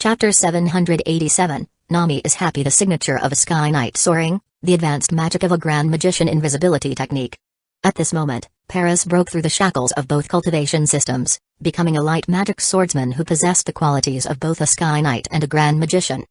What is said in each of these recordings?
Chapter 787, Nami is happy. The signature of a Sky Knight soaring, the advanced magic of a Grand Magician invisibility technique. At this moment, Paris broke through the shackles of both cultivation systems, becoming a light magic swordsman who possessed the qualities of both a Sky Knight and a Grand Magician.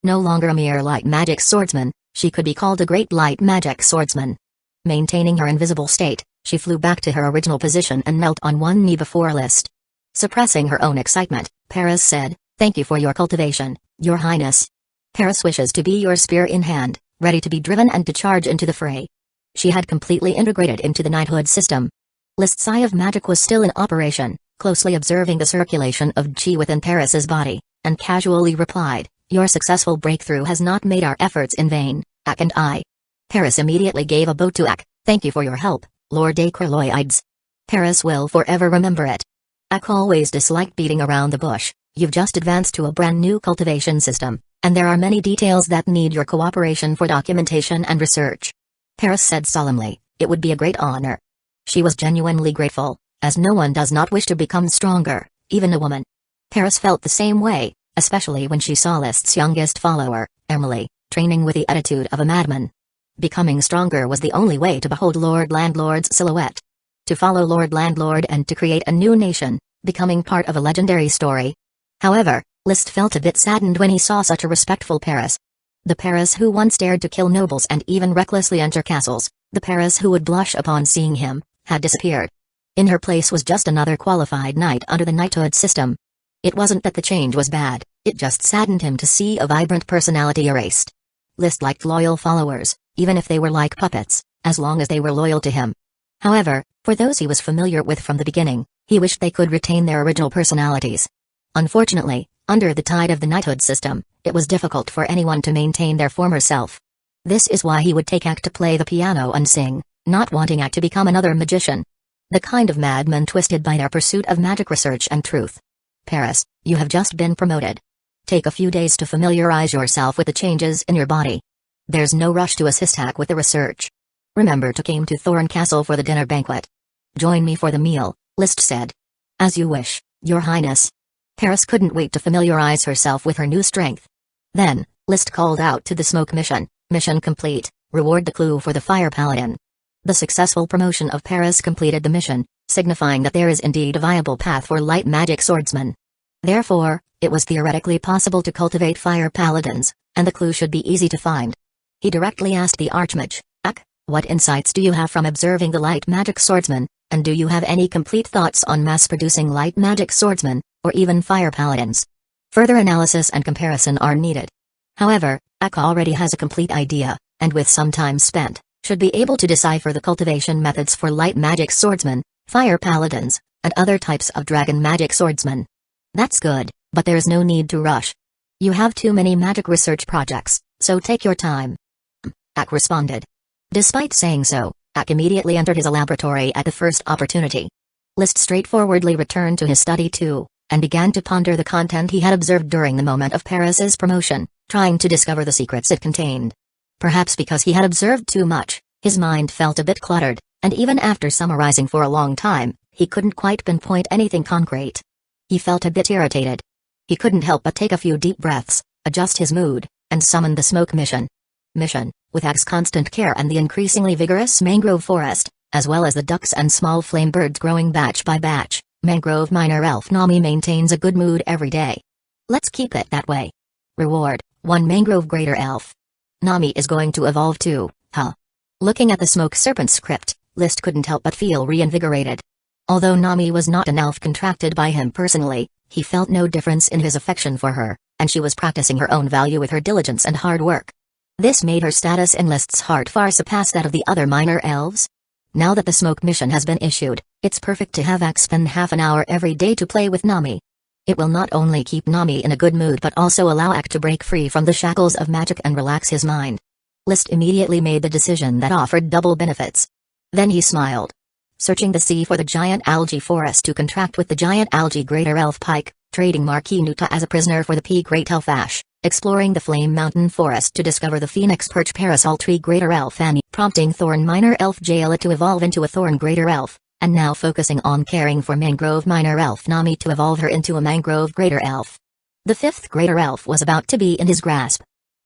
No longer a mere light magic swordsman, she could be called a great light magic swordsman. Maintaining her invisible state, she flew back to her original position and knelt on one knee before List. Suppressing her own excitement, Paris said, "Thank you for your cultivation, Your Highness. Paris wishes to be your spear in hand, ready to be driven and to charge into the fray." She had completely integrated into the knighthood system. List's eye of magic was still in operation, closely observing the circulation of chi within Paris's body, and casually replied, "Your successful breakthrough has not made our efforts in vain, Ak and I." Paris immediately gave a bow to Ak. "Thank you for your help, Lord Acryloides. Paris will forever remember it." Ak always disliked beating around the bush. "You've just advanced to a brand new cultivation system, and there are many details that need your cooperation for documentation and research." Paris said solemnly, "It would be a great honor." She was genuinely grateful, as no one does not wish to become stronger, even a woman. Paris felt the same way, especially when she saw List's youngest follower, Emily, training with the attitude of a madman. Becoming stronger was the only way to behold Lord Landlord's silhouette. To follow Lord Landlord and to create a new nation, becoming part of a legendary story. However, List felt a bit saddened when he saw such a respectful Paris. The Paris who once dared to kill nobles and even recklessly enter castles, the Paris who would blush upon seeing him, had disappeared. In her place was just another qualified knight under the knighthood system. It wasn't that the change was bad, it just saddened him to see a vibrant personality erased. List liked loyal followers, even if they were like puppets, as long as they were loyal to him. However, for those he was familiar with from the beginning, he wished they could retain their original personalities. Unfortunately, under the tide of the knighthood system, it was difficult for anyone to maintain their former self. This is why he would take Ak to play the piano and sing, not wanting Ak to become another magician. The kind of madmen twisted by their pursuit of magic research and truth. "Paris, you have just been promoted. Take a few days to familiarize yourself with the changes in your body. There's no rush to assist Ak with the research. Remember to come to Thorn Castle for the dinner banquet. Join me for the meal," List said. "As you wish, Your Highness." Paris couldn't wait to familiarize herself with her new strength. Then, List called out to the smoke mission, "Mission complete, reward the clue for the fire paladin." The successful promotion of Paris completed the mission, signifying that there is indeed a viable path for light magic swordsmen. Therefore, it was theoretically possible to cultivate fire paladins, and the clue should be easy to find. He directly asked the Archmage, "Ak, what insights do you have from observing the light magic swordsman, and do you have any complete thoughts on mass-producing light magic swordsmen, or even fire paladins?" Further analysis and comparison are needed. However, Ak already has a complete idea, and with some time spent, should be able to decipher the cultivation methods for light magic swordsmen, fire paladins, and other types of dragon magic swordsmen. "That's good, but there is no need to rush. You have too many magic research projects, so take your time," Ak responded. Despite saying so, Ak immediately entered his laboratory at the first opportunity. List straightforwardly returned to his study too, and began to ponder the content he had observed during the moment of Paris's promotion, trying to discover the secrets it contained. Perhaps because he had observed too much, his mind felt a bit cluttered, and even after summarizing for a long time, he couldn't quite pinpoint anything concrete. He felt a bit irritated. He couldn't help but take a few deep breaths, adjust his mood, and summon the smoke mission. With Ak's constant care and the increasingly vigorous mangrove forest, as well as the ducks and small flame birds growing batch by batch, Mangrove Minor Elf Nami maintains a good mood every day. Let's keep it that way. Reward, 1 Mangrove Greater Elf. Nami is going to evolve too, huh? Looking at the smoke serpent script, List couldn't help but feel reinvigorated. Although Nami was not an elf contracted by him personally, he felt no difference in his affection for her, and she was practicing her own value with her diligence and hard work. This made her status in List's heart far surpass that of the other minor elves. Now that the smoke mission has been issued, it's perfect to have Ak spend half an hour every day to play with Nami. It will not only keep Nami in a good mood but also allow Ak to break free from the shackles of magic and relax his mind. List immediately made the decision that offered double benefits. Then he smiled. Searching the sea for the giant algae forest to contract with the giant algae Greater Elf Pike, trading Marquis Nuta as a prisoner for the P Great Elf Ash, exploring the Flame Mountain Forest to discover the Phoenix Perch Parasol Tree Greater Elf Annie, prompting Thorn Minor Elf Jayla to evolve into a Thorn Greater Elf, and now focusing on caring for Mangrove Minor Elf Nami to evolve her into a Mangrove Greater Elf. The fifth greater elf was about to be in his grasp.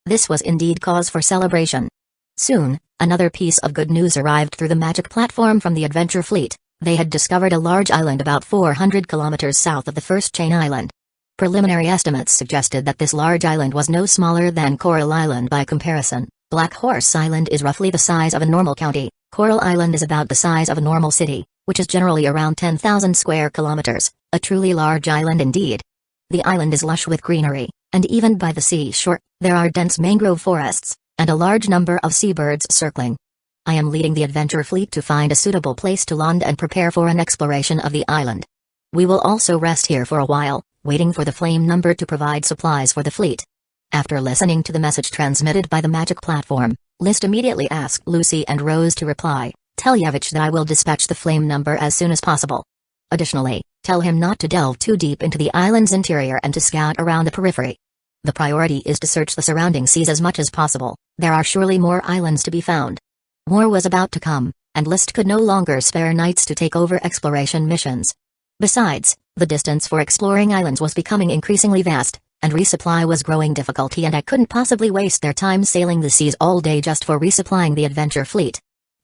This was indeed cause for celebration. Soon, another piece of good news arrived through the magic platform from the adventure fleet. They had discovered a large island about 400 kilometers south of the first chain island. Preliminary estimates suggested that this large island was no smaller than Coral Island by comparison. Black Horse Island is roughly the size of a normal county. Coral Island is about the size of a normal city, which is generally around 10,000 square kilometers, a truly large island indeed. The island is lush with greenery, and even by the seashore, there are dense mangrove forests, and a large number of seabirds circling. I am leading the adventure fleet to find a suitable place to land and prepare for an exploration of the island. We will also rest here for a while, waiting for the flame number to provide supplies for the fleet. After listening to the message transmitted by the magic platform, List immediately asked Lucy and Rose to reply, "Tell Yevich that I will dispatch the flame number as soon as possible. Additionally, tell him not to delve too deep into the island's interior and to scout around the periphery. The priority is to search the surrounding seas as much as possible. There are surely more islands to be found." War was about to come, and List could no longer spare nights to take over exploration missions. Besides, the distance for exploring islands was becoming increasingly vast, and resupply was growing difficult, and I couldn't possibly waste their time sailing the seas all day just for resupplying the adventure fleet.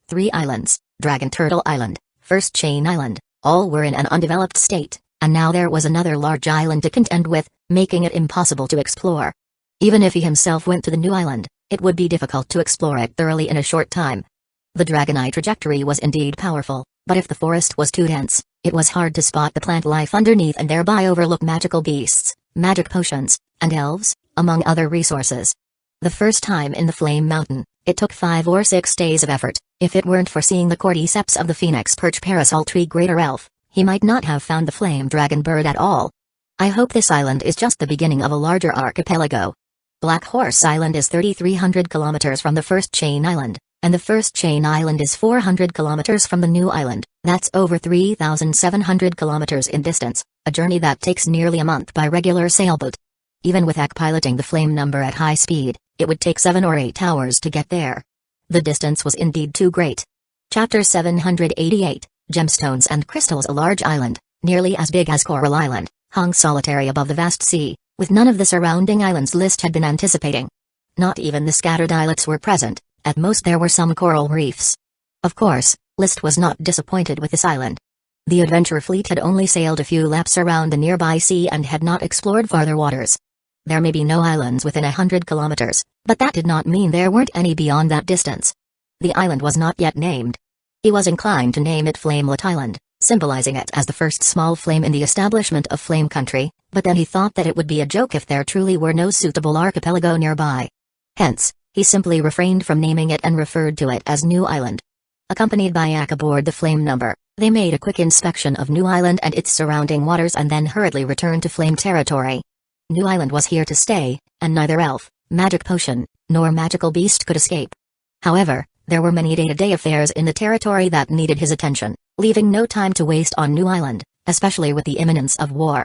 3 islands, Dragon Turtle Island, First Chain Island, all were in an undeveloped state, and now there was another large island to contend with, making it impossible to explore. Even if he himself went to the new island, it would be difficult to explore it thoroughly in a short time. The Dragonite trajectory was indeed powerful, but if the forest was too dense, it was hard to spot the plant life underneath and thereby overlook magical beasts, magic potions, and elves, among other resources. The first time in the Flame Mountain, it took 5 or 6 days of effort. If it weren't for seeing the cordyceps of the Phoenix Perch Parasol Tree Greater Elf, he might not have found the Flame Dragon Bird at all. I hope this island is just the beginning of a larger archipelago. Black Horse Island is 3,300 kilometers from the first chain island, and the first chain island is 400 kilometers from the new island. That's over 3,700 kilometers in distance, a journey that takes nearly a month by regular sailboat. Even with Ak piloting the flame number at high speed, it would take 7 or 8 hours to get there. The distance was indeed too great. Chapter 788, Gemstones and Crystals. A large island, nearly as big as Coral Island, hung solitary above the vast sea, with none of the surrounding islands List had been anticipating. Not even the scattered islets were present, at most there were some coral reefs. Of course, List was not disappointed with this island. The adventure fleet had only sailed a few laps around the nearby sea and had not explored farther waters. There may be no islands within 100 kilometers, but that did not mean there weren't any beyond that distance. The island was not yet named. He was inclined to name it Flamelet Island, symbolizing it as the first small flame in the establishment of Flame Country, but then he thought that it would be a joke if there truly were no suitable archipelago nearby. Hence, he simply refrained from naming it and referred to it as New Island. Accompanied by Ak aboard the Flame number, they made a quick inspection of New Island and its surrounding waters and then hurriedly returned to Flame territory. New Island was here to stay, and neither elf, magic potion, nor magical beast could escape. However, there were many day-to-day affairs in the territory that needed his attention, leaving no time to waste on New Island, especially with the imminence of war.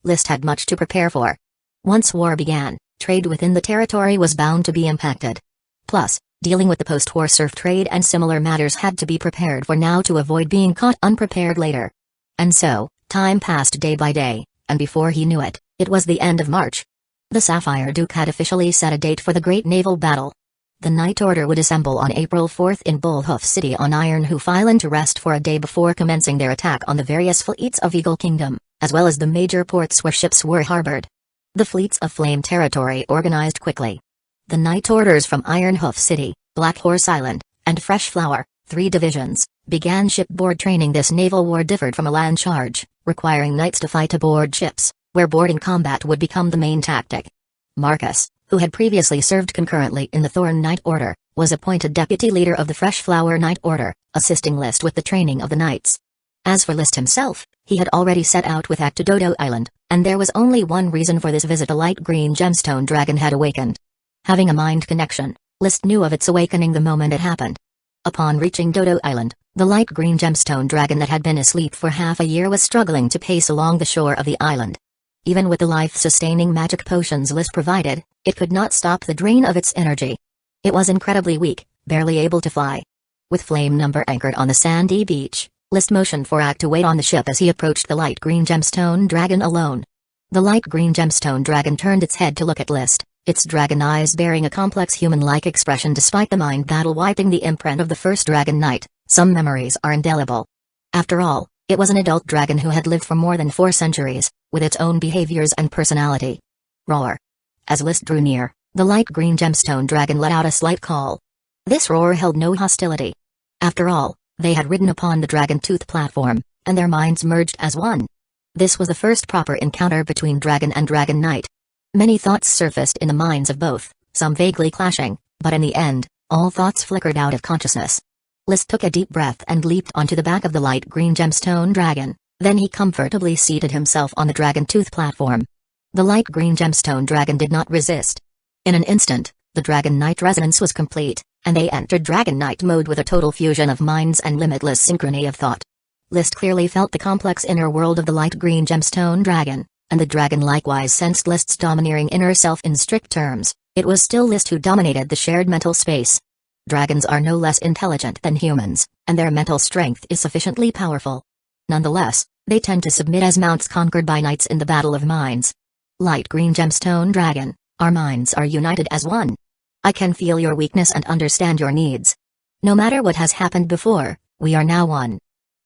List had much to prepare for. Once war began, trade within the territory was bound to be impacted. Plus, dealing with the post-war surf trade and similar matters had to be prepared for now to avoid being caught unprepared later. And so, time passed day by day, and before he knew it, it was the end of March. The Sapphire Duke had officially set a date for the great naval battle. The Night Order would assemble on April 4 in Bullhoof City on Ironhoof Island to rest for a day before commencing their attack on the various fleets of Eagle Kingdom, as well as the major ports where ships were harbored. The fleets of Flame territory organized quickly. The Night Orders from Ironhoof City, Black Horse Island, and Fresh Flower, 3 divisions, began shipboard training. This naval war differed from a land charge, requiring knights to fight aboard ships, where boarding combat would become the main tactic. Marcus, who had previously served concurrently in the Thorn Knight Order, was appointed deputy leader of the Fresh Flower Knight Order, assisting List with the training of the knights. As for List himself, he had already set out with Ak to Dodo Island, and there was only one reason for this visit: a light green gemstone dragon had awakened. Having a mind connection, List knew of its awakening the moment it happened. Upon reaching Dodo Island, the light green gemstone dragon that had been asleep for half a year was struggling to pace along the shore of the island. Even with the life-sustaining magic potions List provided, it could not stop the drain of its energy. It was incredibly weak, barely able to fly. With Flame number anchored on the sandy beach, List motioned for Ak to wait on the ship as he approached the light green gemstone dragon alone. The light green gemstone dragon turned its head to look at List, its dragon eyes bearing a complex human-like expression despite the mind battle wiping the imprint of the first dragon knight. Some memories are indelible. After all, it was an adult dragon who had lived for more than 4 centuries, with its own behaviors and personality. Roar. As List drew near, the light green gemstone dragon let out a slight call. This roar held no hostility. After all, they had ridden upon the dragon tooth platform, and their minds merged as one. This was the first proper encounter between dragon and dragon knight. Many thoughts surfaced in the minds of both, some vaguely clashing, but in the end, all thoughts flickered out of consciousness. List took a deep breath and leaped onto the back of the light green gemstone dragon, then he comfortably seated himself on the dragon tooth platform. The light green gemstone dragon did not resist. In an instant, the dragon knight resonance was complete, and they entered dragon knight mode with a total fusion of minds and limitless synchrony of thought. List clearly felt the complex inner world of the light green gemstone dragon, and the dragon likewise sensed List's domineering inner self. In strict terms, it was still List who dominated the shared mental space. Dragons are no less intelligent than humans, and their mental strength is sufficiently powerful. Nonetheless, they tend to submit as mounts conquered by knights in the battle of minds. Light green gemstone dragon, our minds are united as one. I can feel your weakness and understand your needs. No matter what has happened before, we are now one.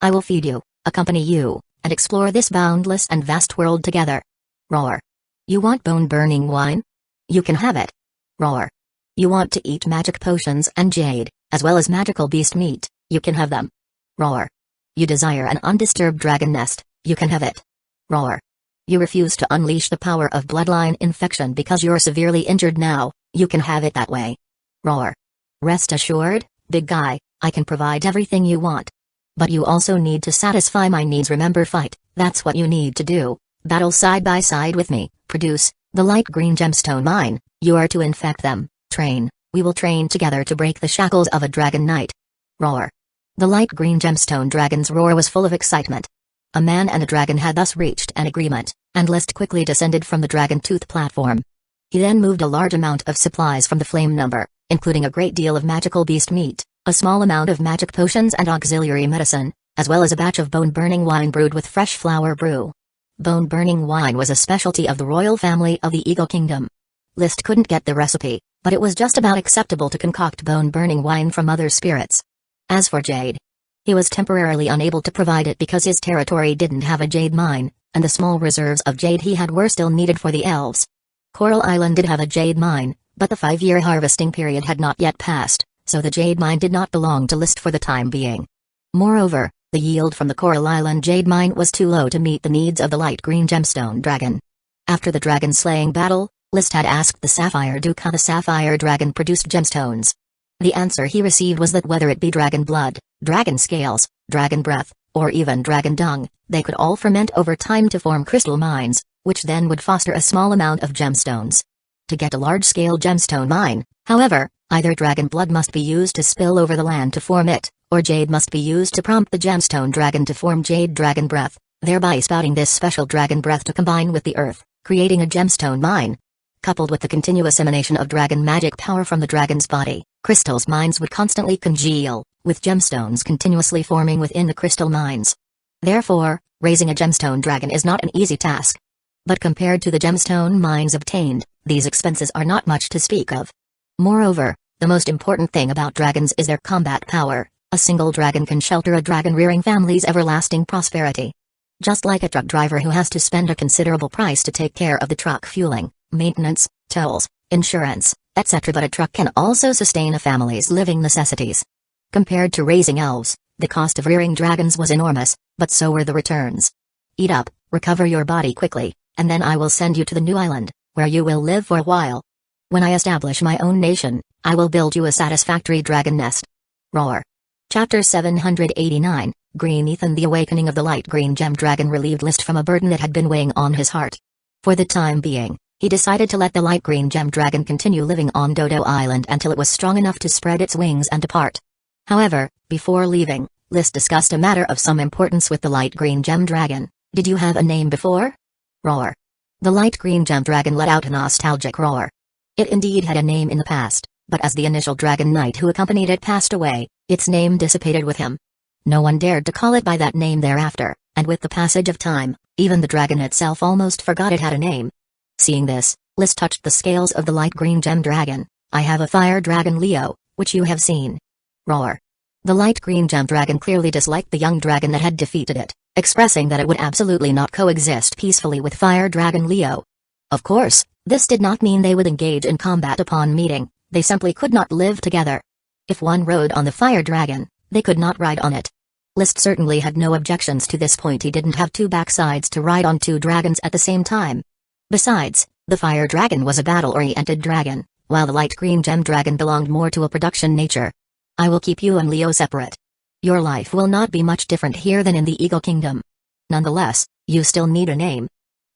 I will feed you, accompany you, and explore this boundless and vast world together. Roar. You want bone-burning wine? You can have it. Roar. You want to eat magic potions and jade, as well as magical beast meat? You can have them. Roar. You desire an undisturbed dragon nest? You can have it. Roar. You refuse to unleash the power of bloodline infection because you're severely injured now? You can have it that way. Roar. Rest assured, big guy, I can provide everything you want. But you also need to satisfy my needs. Remember, fight, that's what you need to do. Battle side by side with me, produce the light green gemstone mine, you are to infect them, train, we will train together to break the shackles of a dragon knight. Roar. The light green gemstone dragon's roar was full of excitement. A man and a dragon had thus reached an agreement, and List quickly descended from the dragon tooth platform. He then moved a large amount of supplies from the flame number, including a great deal of magical beast meat, a small amount of magic potions and auxiliary medicine, as well as a batch of bone-burning wine brewed with fresh flower brew. Bone-burning wine was a specialty of the royal family of the Eagle Kingdom. List couldn't get the recipe, but it was just about acceptable to concoct bone-burning wine from other spirits. As for jade, he was temporarily unable to provide it because his territory didn't have a jade mine, and the small reserves of jade he had were still needed for the elves. Coral Island did have a jade mine, but the 5-year harvesting period had not yet passed, so the jade mine did not belong to List for the time being. Moreover, the yield from the Coral Island jade mine was too low to meet the needs of the light green gemstone dragon. After the dragon-slaying battle, List had asked the Sapphire Duke how the Sapphire Dragon produced gemstones. The answer he received was that whether it be dragon blood, dragon scales, dragon breath, or even dragon dung, they could all ferment over time to form crystal mines, which then would foster a small amount of gemstones. To get a large-scale gemstone mine, however, either dragon blood must be used to spill over the land to form it, or jade must be used to prompt the gemstone dragon to form jade dragon breath, thereby spouting this special dragon breath to combine with the earth, creating a gemstone mine. Coupled with the continuous emanation of dragon magic power from the dragon's body, crystals mines would constantly congeal, with gemstones continuously forming within the crystal mines. Therefore, raising a gemstone dragon is not an easy task. But compared to the gemstone mines obtained, these expenses are not much to speak of. Moreover, the most important thing about dragons is their combat power. A single dragon can shelter a dragon-rearing family's everlasting prosperity. Just like a truck driver who has to spend a considerable price to take care of the truck fueling, maintenance, tolls, insurance, etc. But a truck can also sustain a family's living necessities. Compared to raising elves, the cost of rearing dragons was enormous, but so were the returns. Eat up, recover your body quickly, and then I will send you to the new island, where you will live for a while. When I establish my own nation, I will build you a satisfactory dragon nest. Roar. Chapter 789, Green Ethan. The awakening of the light green gem dragon relieved List from a burden that had been weighing on his heart. For the time being, he decided to let the light green gem dragon continue living on Dodo Island until it was strong enough to spread its wings and depart. However, before leaving, List discussed a matter of some importance with the light green gem dragon. Did you have a name before? Roar. The light green gem dragon let out a nostalgic roar. It indeed had a name in the past, but as the initial dragon knight who accompanied it passed away, its name dissipated with him. No one dared to call it by that name thereafter, and with the passage of time, even the dragon itself almost forgot it had a name. Seeing this, List touched the scales of the light green gem dragon. I have a fire dragon Leo, which you have seen. Roar. The light green gem dragon clearly disliked the young dragon that had defeated it, expressing that it would absolutely not coexist peacefully with fire dragon Leo. Of course, this did not mean they would engage in combat upon meeting, they simply could not live together. If one rode on the fire dragon, they could not ride on it. List certainly had no objections to this point. He didn't have two backsides to ride on two dragons at the same time. Besides, the fire dragon was a battle-oriented dragon, while the light green gem dragon belonged more to a production nature. I will keep you and Leo separate. Your life will not be much different here than in the Eagle Kingdom. Nonetheless, you still need a name.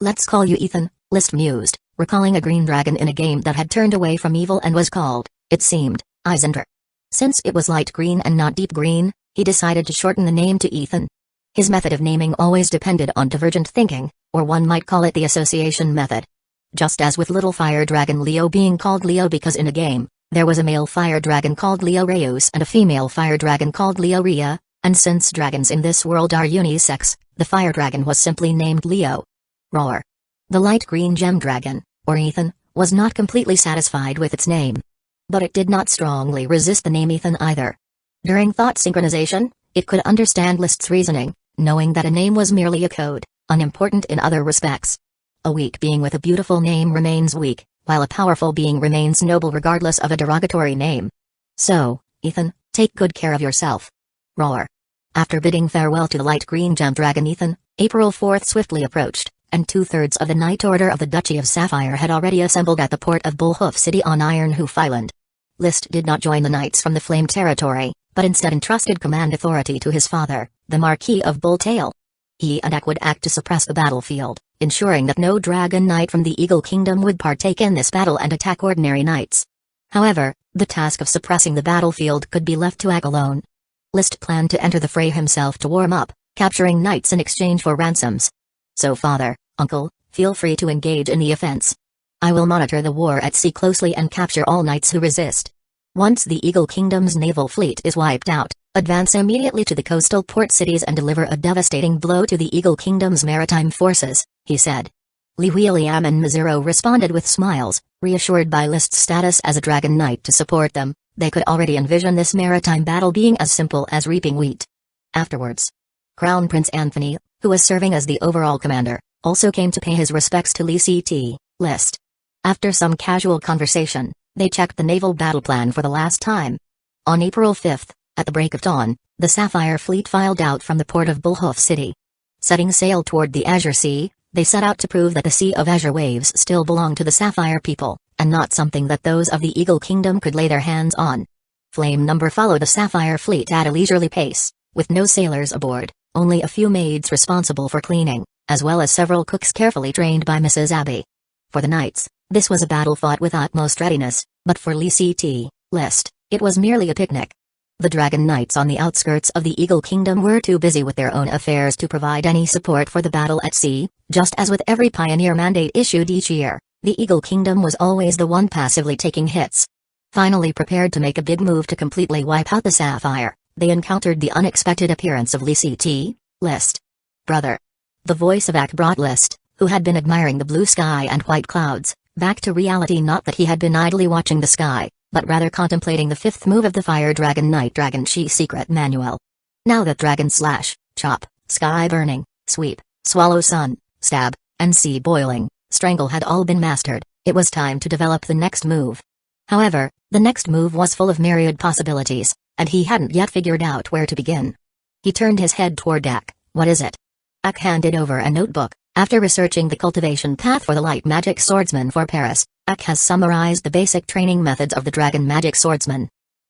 Let's call you Ethan, List mused, recalling a green dragon in a game that had turned away from evil and was called, it seemed, Isender. Since it was light green and not deep green, he decided to shorten the name to Ethan. His method of naming always depended on divergent thinking, or one might call it the association method. Just as with little fire dragon Leo being called Leo because in a game, there was a male fire dragon called Leo Reus and a female fire dragon called Leo Rhea, and since dragons in this world are unisex, the fire dragon was simply named Leo. Roar. The light green gem dragon, or Ethan, was not completely satisfied with its name. But it did not strongly resist the name Ethan either. During thought synchronization, it could understand List's reasoning, knowing that a name was merely a code, unimportant in other respects. A weak being with a beautiful name remains weak, while a powerful being remains noble regardless of a derogatory name. So, Ethan, take good care of yourself. Roar. After bidding farewell to the light green gem dragon Ethan, April 4th swiftly approached, and 2/3 of the Knight Order of the Duchy of Sapphire had already assembled at the port of Bullhoof City on Ironhoof Island. List did not join the knights from the Flame Territory, but instead entrusted command authority to his father, the Marquis of Bulltail. He and Ak would act to suppress the battlefield, ensuring that no dragon knight from the Eagle Kingdom would partake in this battle and attack ordinary knights. However, the task of suppressing the battlefield could be left to Ak alone. List planned to enter the fray himself to warm up, capturing knights in exchange for ransoms. So father, uncle, feel free to engage in the offense. I will monitor the war at sea closely and capture all knights who resist. Once the Eagle Kingdom's naval fleet is wiped out, advance immediately to the coastal port cities and deliver a devastating blow to the Eagle Kingdom's maritime forces, he said. Li William and Mizuro responded with smiles, reassured by List's status as a dragon knight to support them. They could already envision this maritime battle being as simple as reaping wheat. Afterwards, Crown Prince Anthony, who was serving as the overall commander, also came to pay his respects to List. After some casual conversation, they checked the naval battle plan for the last time. On April 5th, at the break of dawn, the Sapphire fleet filed out from the port of Bullhoof City. Setting sail toward the Azure Sea, they set out to prove that the Sea of Azure waves still belonged to the Sapphire people, and not something that those of the Eagle Kingdom could lay their hands on. Flame Number followed the Sapphire fleet at a leisurely pace, with no sailors aboard, only a few maids responsible for cleaning, as well as several cooks carefully trained by Mrs. Abbey. For the knights, this was a battle fought with utmost readiness, but for List, it was merely a picnic. The Dragon Knights on the outskirts of the Eagle Kingdom were too busy with their own affairs to provide any support for the battle at sea. Just as with every pioneer mandate issued each year, the Eagle Kingdom was always the one passively taking hits. Finally prepared to make a big move to completely wipe out the Sapphire, they encountered the unexpected appearance of List. Brother. The voice of Ak brought List, who had been admiring the blue sky and white clouds, back to reality. Not that he had been idly watching the sky, but rather contemplating the fifth move of the Fire Dragon Knight Dragon Chi secret manual. Now that Dragon Slash, Chop, Sky Burning, Sweep, Swallow Sun, Stab, and Sea Boiling, Strangle had all been mastered, it was time to develop the next move. However, the next move was full of myriad possibilities, and he hadn't yet figured out where to begin. He turned his head toward Ak. What is it? Ak handed over a notebook. After researching the cultivation path for the light magic swordsman for Paris, Ak has summarized the basic training methods of the dragon magic swordsman.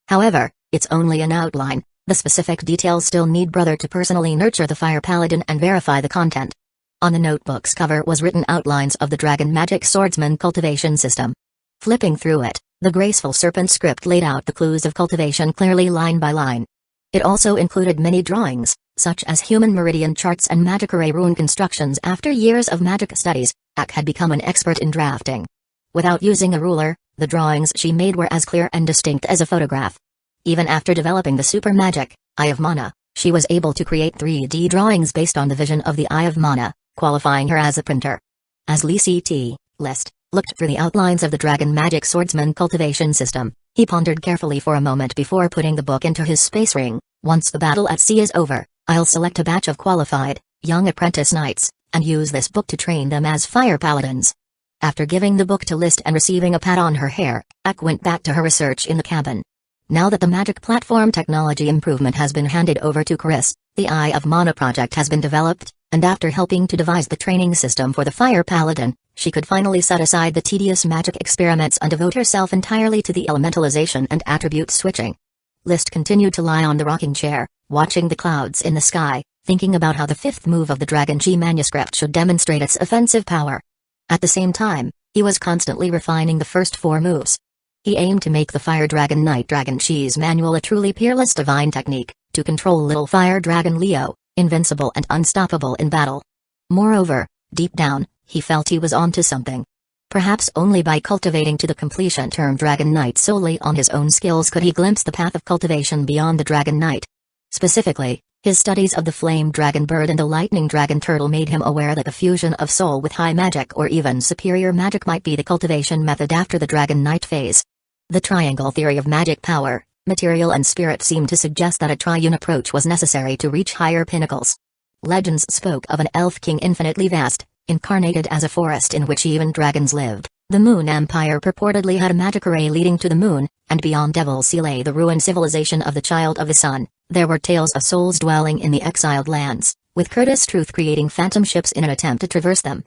However, it's only an outline. The specific details still need brother to personally nurture the fire paladin and verify the content. On the notebook's cover was written outlines of the dragon magic swordsman cultivation system. Flipping through it, the graceful serpent script laid out the clues of cultivation clearly line by line. It also included many drawings, such as human meridian charts and magic array rune constructions. After years of magic studies, Ak had become an expert in drafting. Without using a ruler, the drawings she made were as clear and distinct as a photograph. Even after developing the super magic, Eye of Mana, She was able to create 3D drawings based on the vision of the Eye of Mana, qualifying her as a printer. As List looked through the outlines of the Dragon Magic Swordsman cultivation system, he pondered carefully for a moment before putting the book into his space ring. Once the battle at sea is over, I'll select a batch of qualified, young apprentice knights, and use this book to train them as fire paladins. After giving the book to List and receiving a pat on her hair, Ak went back to her research in the cabin. Now that the magic platform technology improvement has been handed over to Chris, the Eye of Mana project has been developed, and after helping to devise the training system for the Fire Paladin, she could finally set aside the tedious magic experiments and devote herself entirely to the elementalization and attribute switching. List continued to lie on the rocking chair, watching the clouds in the sky, thinking about how the fifth move of the Dragon Chi manuscript should demonstrate its offensive power. At the same time, he was constantly refining the first 4 moves. He aimed to make the Fire Dragon Knight Dragon Chi's manual a truly peerless divine technique, to control little Fire Dragon Leo, invincible and unstoppable in battle. Moreover, deep down, he felt he was onto something. Perhaps only by cultivating to the completion term Dragon Knight solely on his own skills could he glimpse the path of cultivation beyond the Dragon Knight. Specifically, his studies of the Flame Dragon Bird and the Lightning Dragon Turtle made him aware that the fusion of soul with high magic or even superior magic might be the cultivation method after the Dragon Knight phase. The triangle theory of magic power, material and spirit seemed to suggest that a triune approach was necessary to reach higher pinnacles. Legends spoke of an elf king infinitely vast, incarnated as a forest in which even dragons lived. The Moon Empire purportedly had a magic array leading to the moon, and beyond Devil's Sea lay the ruined civilization of the Child of the Sun. There were tales of souls dwelling in the exiled lands, with Curtis Truth creating phantom ships in an attempt to traverse them.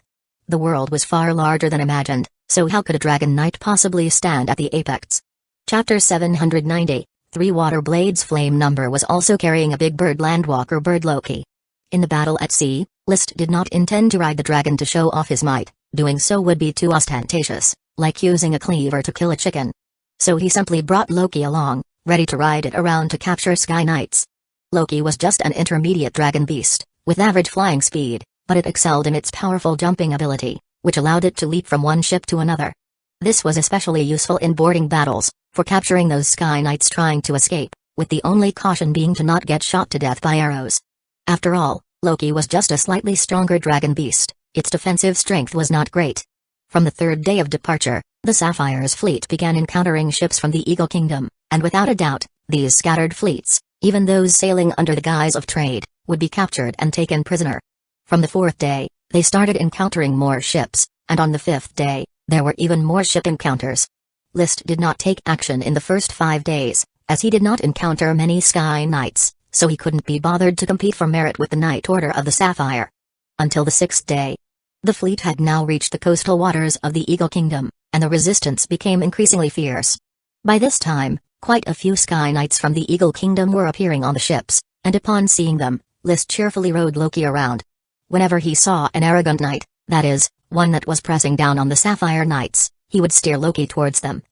The world was far larger than imagined, so how could a Dragon Knight possibly stand at the apex? Chapter 790, Three Water Blades. Flame Number was also carrying a big bird landwalker bird Loki. In the battle at sea, List did not intend to ride the dragon to show off his might, doing so would be too ostentatious, like using a cleaver to kill a chicken. So he simply brought Loki along, ready to ride it around to capture Sky Knights. Loki was just an intermediate dragon beast, with average flying speed, but it excelled in its powerful jumping ability, which allowed it to leap from one ship to another. This was especially useful in boarding battles, for capturing those Sky Knights trying to escape, with the only caution being to not get shot to death by arrows. After all, Loki was just a slightly stronger dragon beast, its defensive strength was not great. From the 3rd day of departure, the Sapphire's fleet began encountering ships from the Eagle Kingdom, and without a doubt, these scattered fleets, even those sailing under the guise of trade, would be captured and taken prisoner. From the 4th day, they started encountering more ships, and on the 5th day, there were even more ship encounters. List did not take action in the first 5 days, as he did not encounter many Sky Knights, so he couldn't be bothered to compete for merit with the Knight Order of the Sapphire. Until the 6th day. The fleet had now reached the coastal waters of the Eagle Kingdom, and the resistance became increasingly fierce. By this time, quite a few Sky Knights from the Eagle Kingdom were appearing on the ships, and upon seeing them, List cheerfully rode Loki around. Whenever he saw an arrogant knight, that is, one that was pressing down on the Sapphire Knights, he would steer Loki towards them.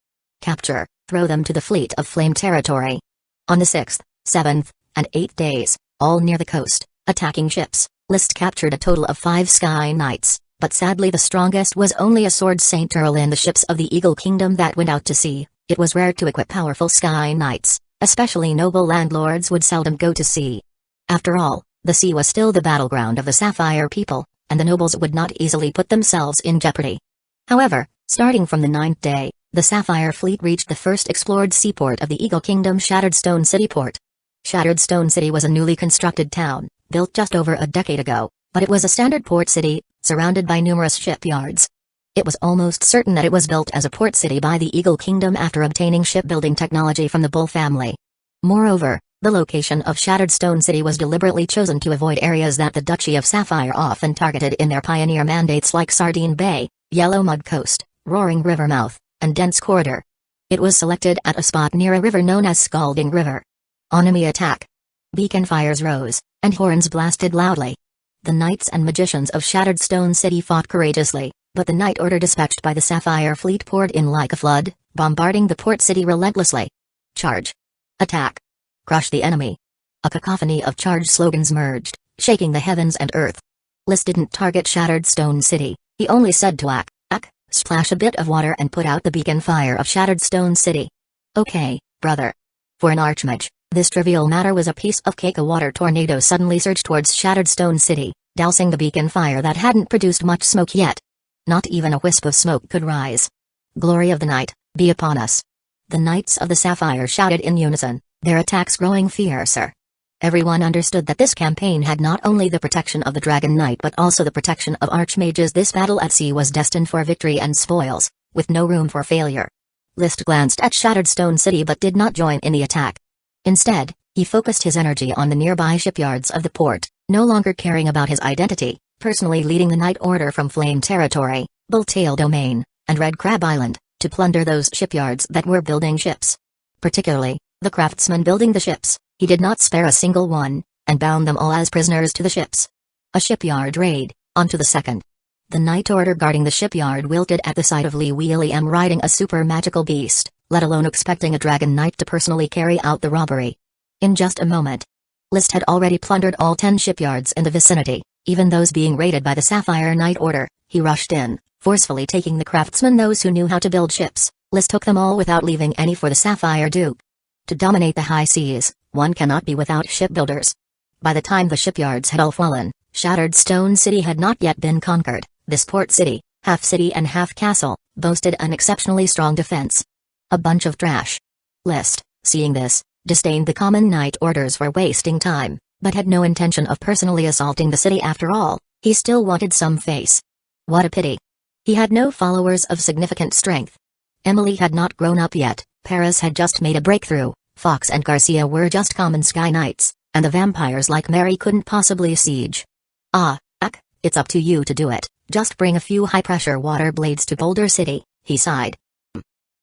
Capture, throw them to the fleet of Flame territory. On the 6th, 7th, and 8th days, all near the coast, attacking ships, List captured a total of 5 Sky Knights, but sadly the strongest was only a Sword Saint Earl in the ships of the Eagle Kingdom that went out to sea. It was rare to equip powerful Sky Knights, especially noble landlords would seldom go to sea. After all, the sea was still the battleground of the Sapphire people, and the nobles would not easily put themselves in jeopardy. However, starting from the 9th day, the Sapphire fleet reached the first explored seaport of the Eagle Kingdom, Shattered Stone City Port. Shattered Stone City was a newly constructed town, built just over a decade ago, but it was a standard port city, surrounded by numerous shipyards. It was almost certain that it was built as a port city by the Eagle Kingdom after obtaining shipbuilding technology from the Bull family. Moreover, the location of Shattered Stone City was deliberately chosen to avoid areas that the Duchy of Sapphire often targeted in their pioneer mandates like Sardine Bay, Yellow Mud Coast, Roaring River Mouth, and Dense Corridor. It was selected at a spot near a river known as Scalding River. Enemy attack. Beacon fires rose, and horns blasted loudly. The knights and magicians of Shattered Stone City fought courageously, but the Knight Order dispatched by the Sapphire fleet poured in like a flood, bombarding the port city relentlessly. Charge. Attack. Crush the enemy. A cacophony of charge slogans merged, shaking the heavens and earth. List didn't target Shattered Stone City, he only said to Ak, splash a bit of water and put out the beacon fire of Shattered Stone City. Okay, brother. For an archmage, This trivial matter was a piece of cake. A water tornado suddenly surged towards Shattered Stone City, dousing the beacon fire that hadn't produced much smoke yet. Not even a wisp of smoke could rise. "Glory of the night, be upon us!" The Knights of the Sapphire shouted in unison, their attacks growing fiercer. Everyone understood that this campaign had not only the protection of the Dragon Knight but also the protection of Archmages. This battle at sea was destined for victory and spoils, with no room for failure. List glanced at Shattered Stone City but did not join in the attack. Instead, he focused his energy on the nearby shipyards of the port, no longer caring about his identity, personally leading the Night Order from Flame Territory, Bulltail Domain, and Red Crab Island, to plunder those shipyards that were building ships. Particularly, the craftsmen building the ships. He did not spare a single one, and bound them all as prisoners to the ships. A shipyard raid, on to the second. The Night Order guarding the shipyard wilted at the sight of Li William riding a super magical beast, let alone expecting a Dragon Knight to personally carry out the robbery. In just a moment, List had already plundered all 10 shipyards in the vicinity, even those being raided by the Sapphire Night Order. He rushed in, forcefully taking the craftsmen, those who knew how to build ships. List took them all without leaving any for the Sapphire Duke. To dominate the high seas, one cannot be without shipbuilders. By the time the shipyards had all fallen, Shattered Stone City had not yet been conquered. This port city, half city and half castle, boasted an exceptionally strong defense. A bunch of trash. List, seeing this, disdained the common Night Orders for wasting time, but had no intention of personally assaulting the city. After all, he still wanted some face. What a pity. He had no followers of significant strength. Emily had not grown up yet, Paris had just made a breakthrough, Fox and Garcia were just common Sky Knights, and the vampires like Mary couldn't possibly siege. It's up to you to do it, just bring a few high-pressure water blades to Boulder City, he sighed.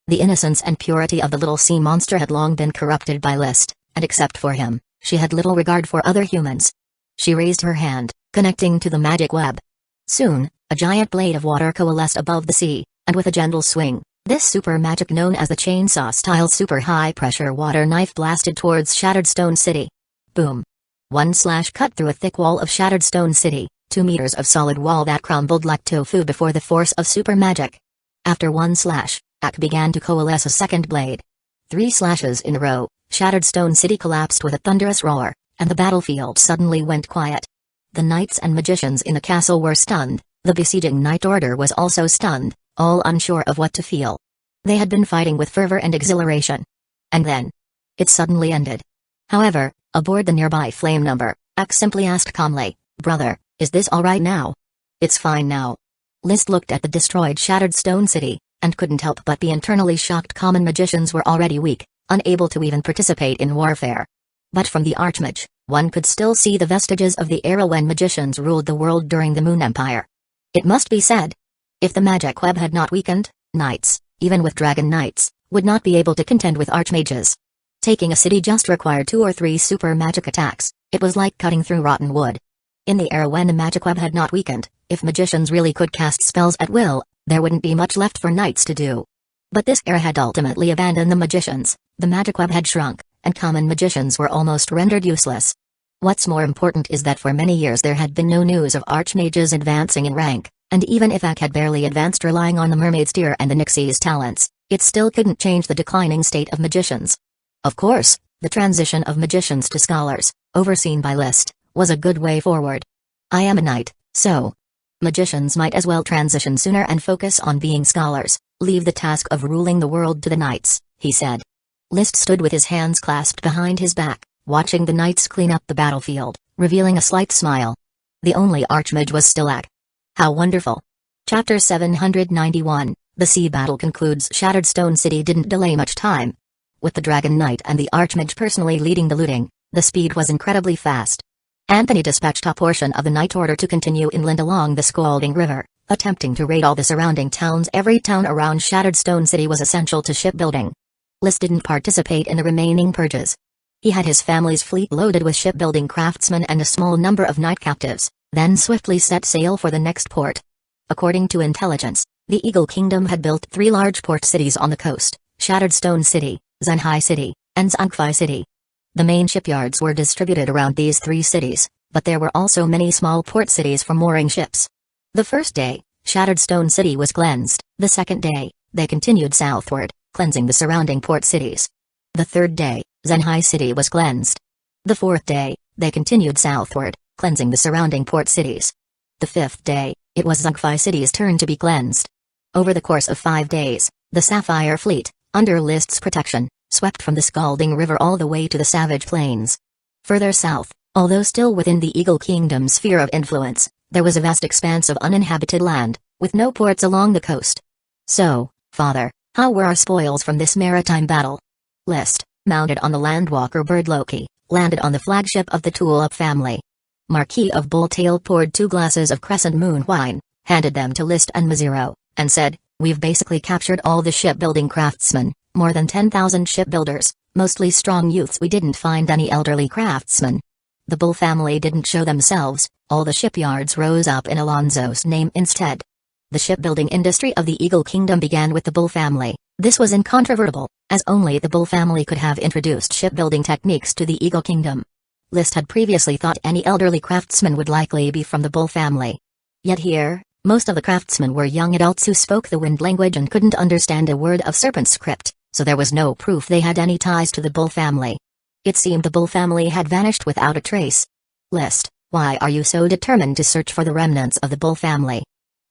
The innocence and purity of the little sea monster had long been corrupted by List, and except for him, she had little regard for other humans. She raised her hand, connecting to the magic web. Soon, a giant blade of water coalesced above the sea, and with a gentle swing, this super magic known as the chainsaw-style super high-pressure water knife blasted towards Shattered Stone City. Boom. One slash cut through a thick wall of Shattered Stone City, 2 meters of solid wall that crumbled like tofu before the force of super magic. After one slash, Ak began to coalesce a second blade. 3 slashes in a row, Shattered Stone City collapsed with a thunderous roar, and the battlefield suddenly went quiet. The knights and magicians in the castle were stunned, the besieging Night Order was also stunned, all unsure of what to feel. They had been fighting with fervor and exhilaration. And then, it suddenly ended. However, aboard the nearby flame number, Ak simply asked calmly, "Brother, is this alright now?" "It's fine now." List looked at the destroyed Shattered Stone City, and couldn't help but be internally shocked. Common magicians were already weak, unable to even participate in warfare. But from the Archmage, one could still see the vestiges of the era when magicians ruled the world during the Moon Empire. It must be said, if the magic web had not weakened, knights, even with Dragon Knights, would not be able to contend with Archmages. Taking a city just required 2 or 3 super magic attacks. It was like cutting through rotten wood. In the era when the magic web had not weakened, if magicians really could cast spells at will, there wouldn't be much left for knights to do. But this era had ultimately abandoned the magicians, the magic web had shrunk, and common magicians were almost rendered useless. What's more important is that for many years there had been no news of Archmages advancing in rank, and even if Ak had barely advanced relying on the Mermaid's Tear and the Nixie's talents, it still couldn't change the declining state of magicians. Of course, the transition of magicians to scholars, overseen by List, was a good way forward. "I am a knight, so magicians might as well transition sooner and focus on being scholars, leave the task of ruling the world to the knights," he said. List stood with his hands clasped behind his back, watching the knights clean up the battlefield, revealing a slight smile. The only Archmage was still Ak. How wonderful. Chapter 791, The Sea Battle concludes. Shattered Stone City didn't delay much time. With the Dragon Knight and the Archmage personally leading the looting, the speed was incredibly fast. Anthony dispatched a portion of the Night Order to continue inland along the Scalding River, attempting to raid all the surrounding towns. Every town around Shattered Stone City was essential to shipbuilding. List didn't participate in the remaining purges. He had his family's fleet loaded with shipbuilding craftsmen and a small number of night captives, then swiftly set sail for the next port. According to intelligence, the Eagle Kingdom had built 3 large port cities on the coast, Shattered Stone City, Zhenhai City, and Zhangfei City. The main shipyards were distributed around these 3 cities, but there were also many small port cities for mooring ships. The first day, Shattered Stone City was cleansed. The second day, they continued southward, cleansing the surrounding port cities. The third day, Zenhai City was cleansed. The 4th day, they continued southward, cleansing the surrounding port cities. The 5th day, it was Zugfai City's turn to be cleansed. Over the course of 5 days, the Sapphire Fleet, under List's protection, swept from the Scalding River all the way to the Savage Plains. Further south, although still within the Eagle Kingdom's sphere of influence, there was a vast expanse of uninhabited land, with no ports along the coast. So, Father, how were our spoils from this maritime battle? List, mounted on the landwalker bird Loki, landed on the flagship of the Tulip family. Marquis of Bulltail poured 2 glasses of Crescent Moon wine, handed them to List and Maziro, and said, "We've basically captured all the shipbuilding craftsmen, more than 10,000 shipbuilders, mostly strong youths. We didn't find any elderly craftsmen. The Bull family didn't show themselves, all the shipyards rose up in Alonso's name instead." The shipbuilding industry of the Eagle Kingdom began with the Bull family. This was incontrovertible, as only the Bull family could have introduced shipbuilding techniques to the Eagle Kingdom. List had previously thought any elderly craftsmen would likely be from the Bull family. Yet here, most of the craftsmen were young adults who spoke the wind language and couldn't understand a word of serpent script, so there was no proof they had any ties to the Bull family. It seemed the Bull family had vanished without a trace. List, why are you so determined to search for the remnants of the Bull family?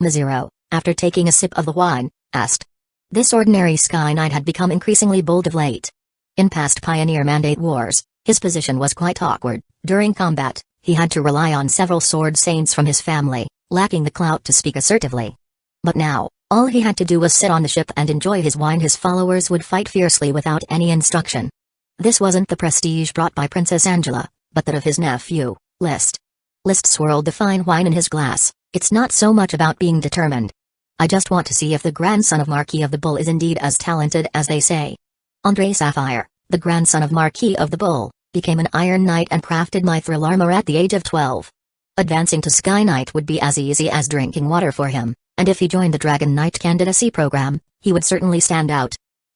Maziro, after taking a sip of the wine, asked. This ordinary Sky Knight had become increasingly bold of late. In past Pioneer Mandate wars, his position was quite awkward. During combat, he had to rely on several sword saints from his family, lacking the clout to speak assertively. But now, all he had to do was sit on the ship and enjoy his wine. His followers would fight fiercely without any instruction. This wasn't the prestige brought by Princess Angela, but that of his nephew, List. List swirled the fine wine in his glass. It's not so much about being determined. I just want to see if the grandson of Marquis of the Bull is indeed as talented as they say. Andre Sapphire, the grandson of Marquis of the Bull, became an Iron Knight and crafted mithril armor at the age of 12. Advancing to Sky Knight would be as easy as drinking water for him, and if he joined the Dragon Knight candidacy program, he would certainly stand out.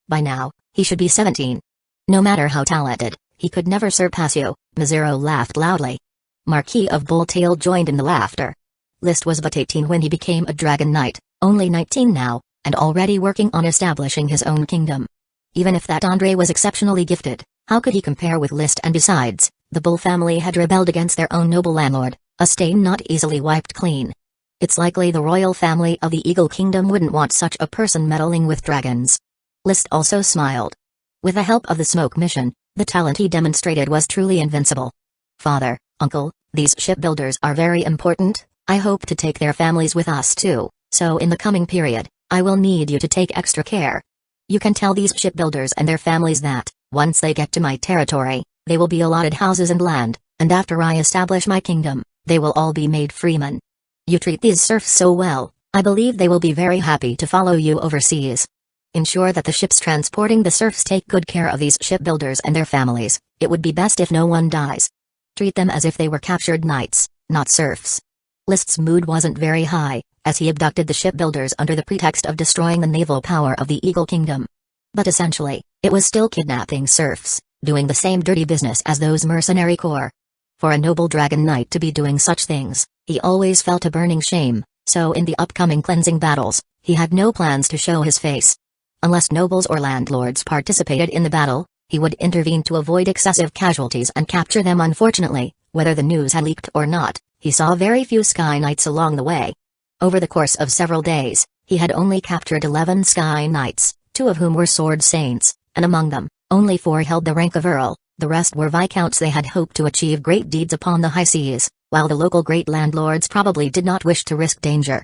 By now, he should be 17. No matter how talented, he could never surpass you. Maziro laughed loudly. Marquis of Bulltail joined in the laughter. List was but 18 when he became a Dragon Knight, only 19 now, and already working on establishing his own kingdom. Even if that Andre was exceptionally gifted, how could he compare with List? And besides, the Bull family had rebelled against their own noble landlord, a stain not easily wiped clean. It's likely the royal family of the Eagle Kingdom wouldn't want such a person meddling with dragons. List also smiled. With the help of the smoke mission, the talent he demonstrated was truly invincible. Father, uncle, these shipbuilders are very important. I hope to take their families with us too, so in the coming period, I will need you to take extra care. You can tell these shipbuilders and their families that, once they get to my territory, they will be allotted houses and land, and after I establish my kingdom, they will all be made freemen. You treat these serfs so well, I believe they will be very happy to follow you overseas. Ensure that the ships transporting the serfs take good care of these shipbuilders and their families. It would be best if no one dies. Treat them as if they were captured knights, not serfs. List's mood wasn't very high, as he abducted the shipbuilders under the pretext of destroying the naval power of the Eagle Kingdom. But essentially, it was still kidnapping serfs, doing the same dirty business as those mercenary corps. For a noble Dragon Knight to be doing such things, he always felt a burning shame, so in the upcoming cleansing battles, he had no plans to show his face. Unless nobles or landlords participated in the battle, he would intervene to avoid excessive casualties and capture them. Unfortunately, whether the news had leaked or not, he saw very few Sky Knights along the way. Over the course of several days, he had only captured 11 Sky Knights, 2 of whom were sword saints, and among them, only 4 held the rank of Earl. The rest were viscounts. They had hoped to achieve great deeds upon the high seas, while the local great landlords probably did not wish to risk danger.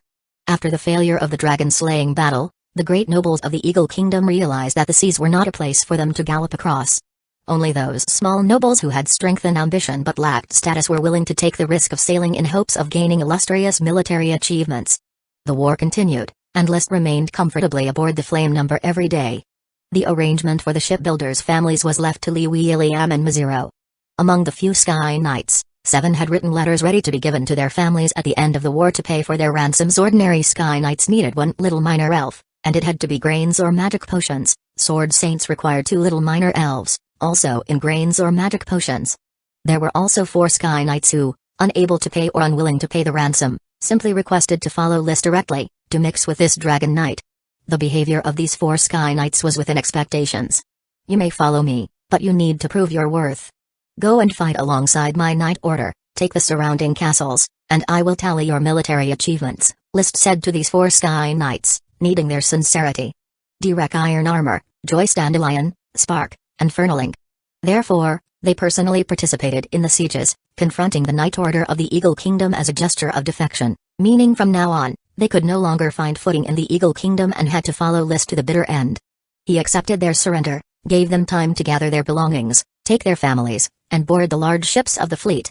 After the failure of the dragon-slaying battle, the great nobles of the Eagle Kingdom realized that the seas were not a place for them to gallop across. Only those small nobles who had strength and ambition but lacked status were willing to take the risk of sailing in hopes of gaining illustrious military achievements. The war continued, and List remained comfortably aboard the Flame Number every day. The arrangement for the shipbuilders' families was left to Li William and Maziro. Among the few Sky Knights, 7 had written letters ready to be given to their families at the end of the war to pay for their ransoms. Ordinary Sky Knights needed 1 little minor elf, and it had to be grains or magic potions. Sword Saints required 2 little minor elves, also in grains or magic potions. There were also 4 Sky Knights who, unable to pay or unwilling to pay the ransom, simply requested to follow List directly, to mix with this Dragon Knight. The behavior of these 4 Sky Knights was within expectations. You may follow me, But you need to prove your worth. Go and fight alongside my knight order, take the surrounding castles, and I will tally your military achievements, List said to these 4 Sky Knights, needing their sincerity. Direct Iron Armor, Joyce Dandelion, Spark, and Fernalink. Therefore, they personally participated in the sieges, confronting the Knight Order of the Eagle Kingdom as a gesture of defection, meaning from now on, they could no longer find footing in the Eagle Kingdom and had to follow List to the bitter end. He accepted their surrender, gave them time to gather their belongings, take their families, and board the large ships of the fleet.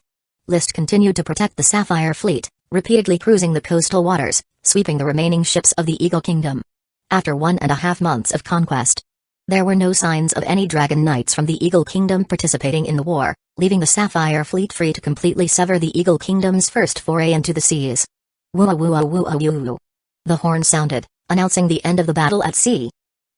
List continued to protect the Sapphire Fleet, repeatedly cruising the coastal waters, sweeping the remaining ships of the Eagle Kingdom. After 1.5 months of conquest, there were no signs of any Dragon Knights from the Eagle Kingdom participating in the war, leaving the Sapphire Fleet free to completely sever the Eagle Kingdom's first foray into the seas. Woo woo woo woo woo. The horn sounded, announcing the end of the battle at sea.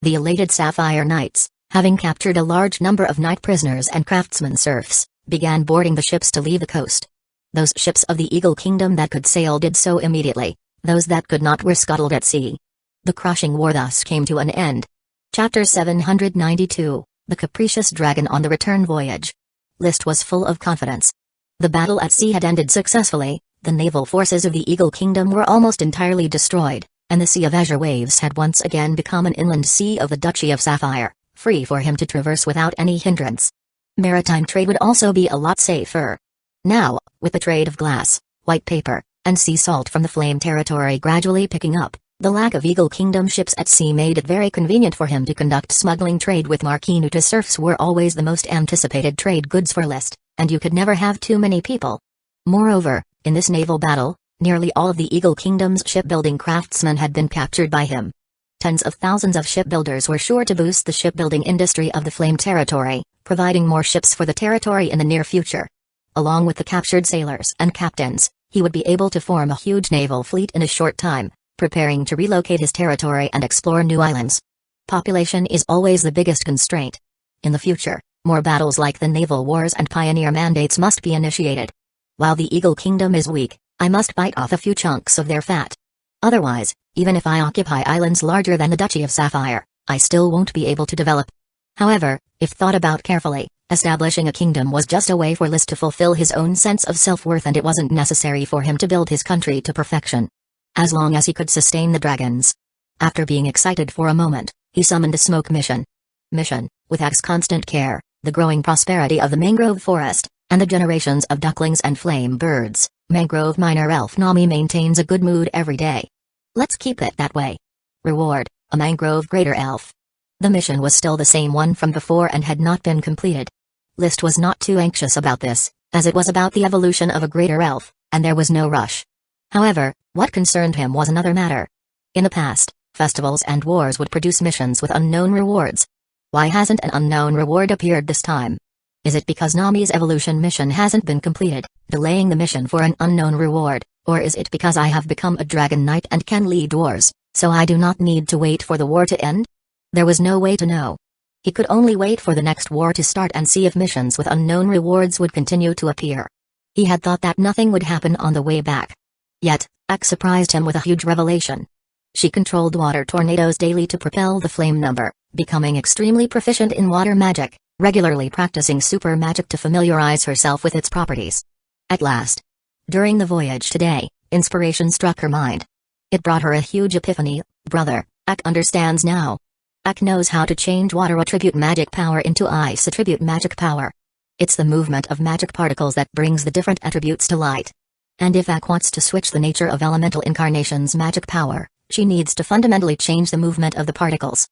The elated Sapphire Knights, having captured a large number of knight prisoners and craftsman serfs, began boarding the ships to leave the coast. Those ships of the Eagle Kingdom that could sail did so immediately, those that could not were scuttled at sea. The crushing war thus came to an end. Chapter 792, The Capricious Dragon on the Return Voyage. List was full of confidence. The battle at sea had ended successfully, the naval forces of the Eagle Kingdom were almost entirely destroyed, and the Sea of Azure Waves had once again become an inland sea of the Duchy of Sapphire, free for him to traverse without any hindrance. Maritime trade would also be a lot safer. Now, with the trade of glass, white paper, and sea salt from the Flame territory gradually picking up, the lack of Eagle Kingdom ships at sea made it very convenient for him to conduct smuggling trade with Marquinuta serfs were always the most anticipated trade goods for List, and you could never have too many people. Moreover, in this naval battle, nearly all of the Eagle Kingdom's shipbuilding craftsmen had been captured by him. Tens of thousands of shipbuilders were sure to boost the shipbuilding industry of the Flame territory, providing more ships for the territory in the near future. Along with the captured sailors and captains, he would be able to form a huge naval fleet in a short time, preparing to relocate his territory and explore new islands. Population is always the biggest constraint. In the future, more battles like the naval wars and pioneer mandates must be initiated. While the Eagle Kingdom is weak, I must bite off a few chunks of their fat. Otherwise, even if I occupy islands larger than the Duchy of Sapphire, I still won't be able to develop. However, if thought about carefully, establishing a kingdom was just a way for List to fulfill his own sense of self-worth, and it wasn't necessary for him to build his country to perfection. As long as he could sustain the dragons. After being excited for a moment, he summoned a smoke mission. With Axe constant care, the growing prosperity of the mangrove forest, and the generations of ducklings and flame birds, Mangrove Minor Elf Nami maintains a good mood every day. Let's keep it that way. Reward, a Mangrove Greater Elf. The mission was still the same one from before and had not been completed. List was not too anxious about this, as it was about the evolution of a Greater Elf, and there was no rush. However, what concerned him was another matter. In the past, festivals and wars would produce missions with unknown rewards. Why hasn't an unknown reward appeared this time? Is it because Nami's evolution mission hasn't been completed, delaying the mission for an unknown reward, or is it because I have become a Dragon Knight and can lead wars, so I do not need to wait for the war to end? There was no way to know. He could only wait for the next war to start and see if missions with unknown rewards would continue to appear. He had thought that nothing would happen on the way back. Yet, Ak surprised him with a huge revelation. She controlled water tornadoes daily to propel the flame number, becoming extremely proficient in water magic, regularly practicing super magic to familiarize herself with its properties. At last, during the voyage today, inspiration struck her mind. It brought her a huge epiphany. Brother, Ak understands now. Ak knows how to change water attribute magic power into ice attribute magic power. It's the movement of magic particles that brings the different attributes to light. And if Ak wants to switch the nature of elemental incarnation's magic power, she needs to fundamentally change the movement of the particles.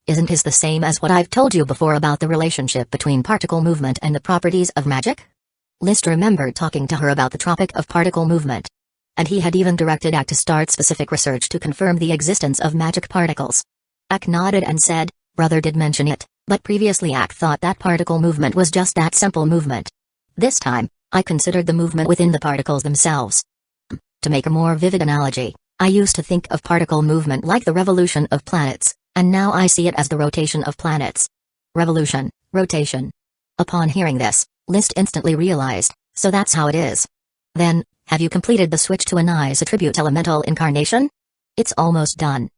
Isn't this the same as what I've told you before about the relationship between particle movement and the properties of magic? List remembered talking to her about the topic of particle movement. And he had even directed Ak to start specific research to confirm the existence of magic particles. Ak nodded and said, Brother did mention it, but previously Ak thought that particle movement was just that simple movement. This time, I considered the movement within the particles themselves. To make a more vivid analogy, I used to think of particle movement like the revolution of planets, and now I see it as the rotation of planets. Revolution, rotation. Upon hearing this, List instantly realized, so that's how it is. Then, have you completed the switch to an ice attribute elemental incarnation? It's almost done.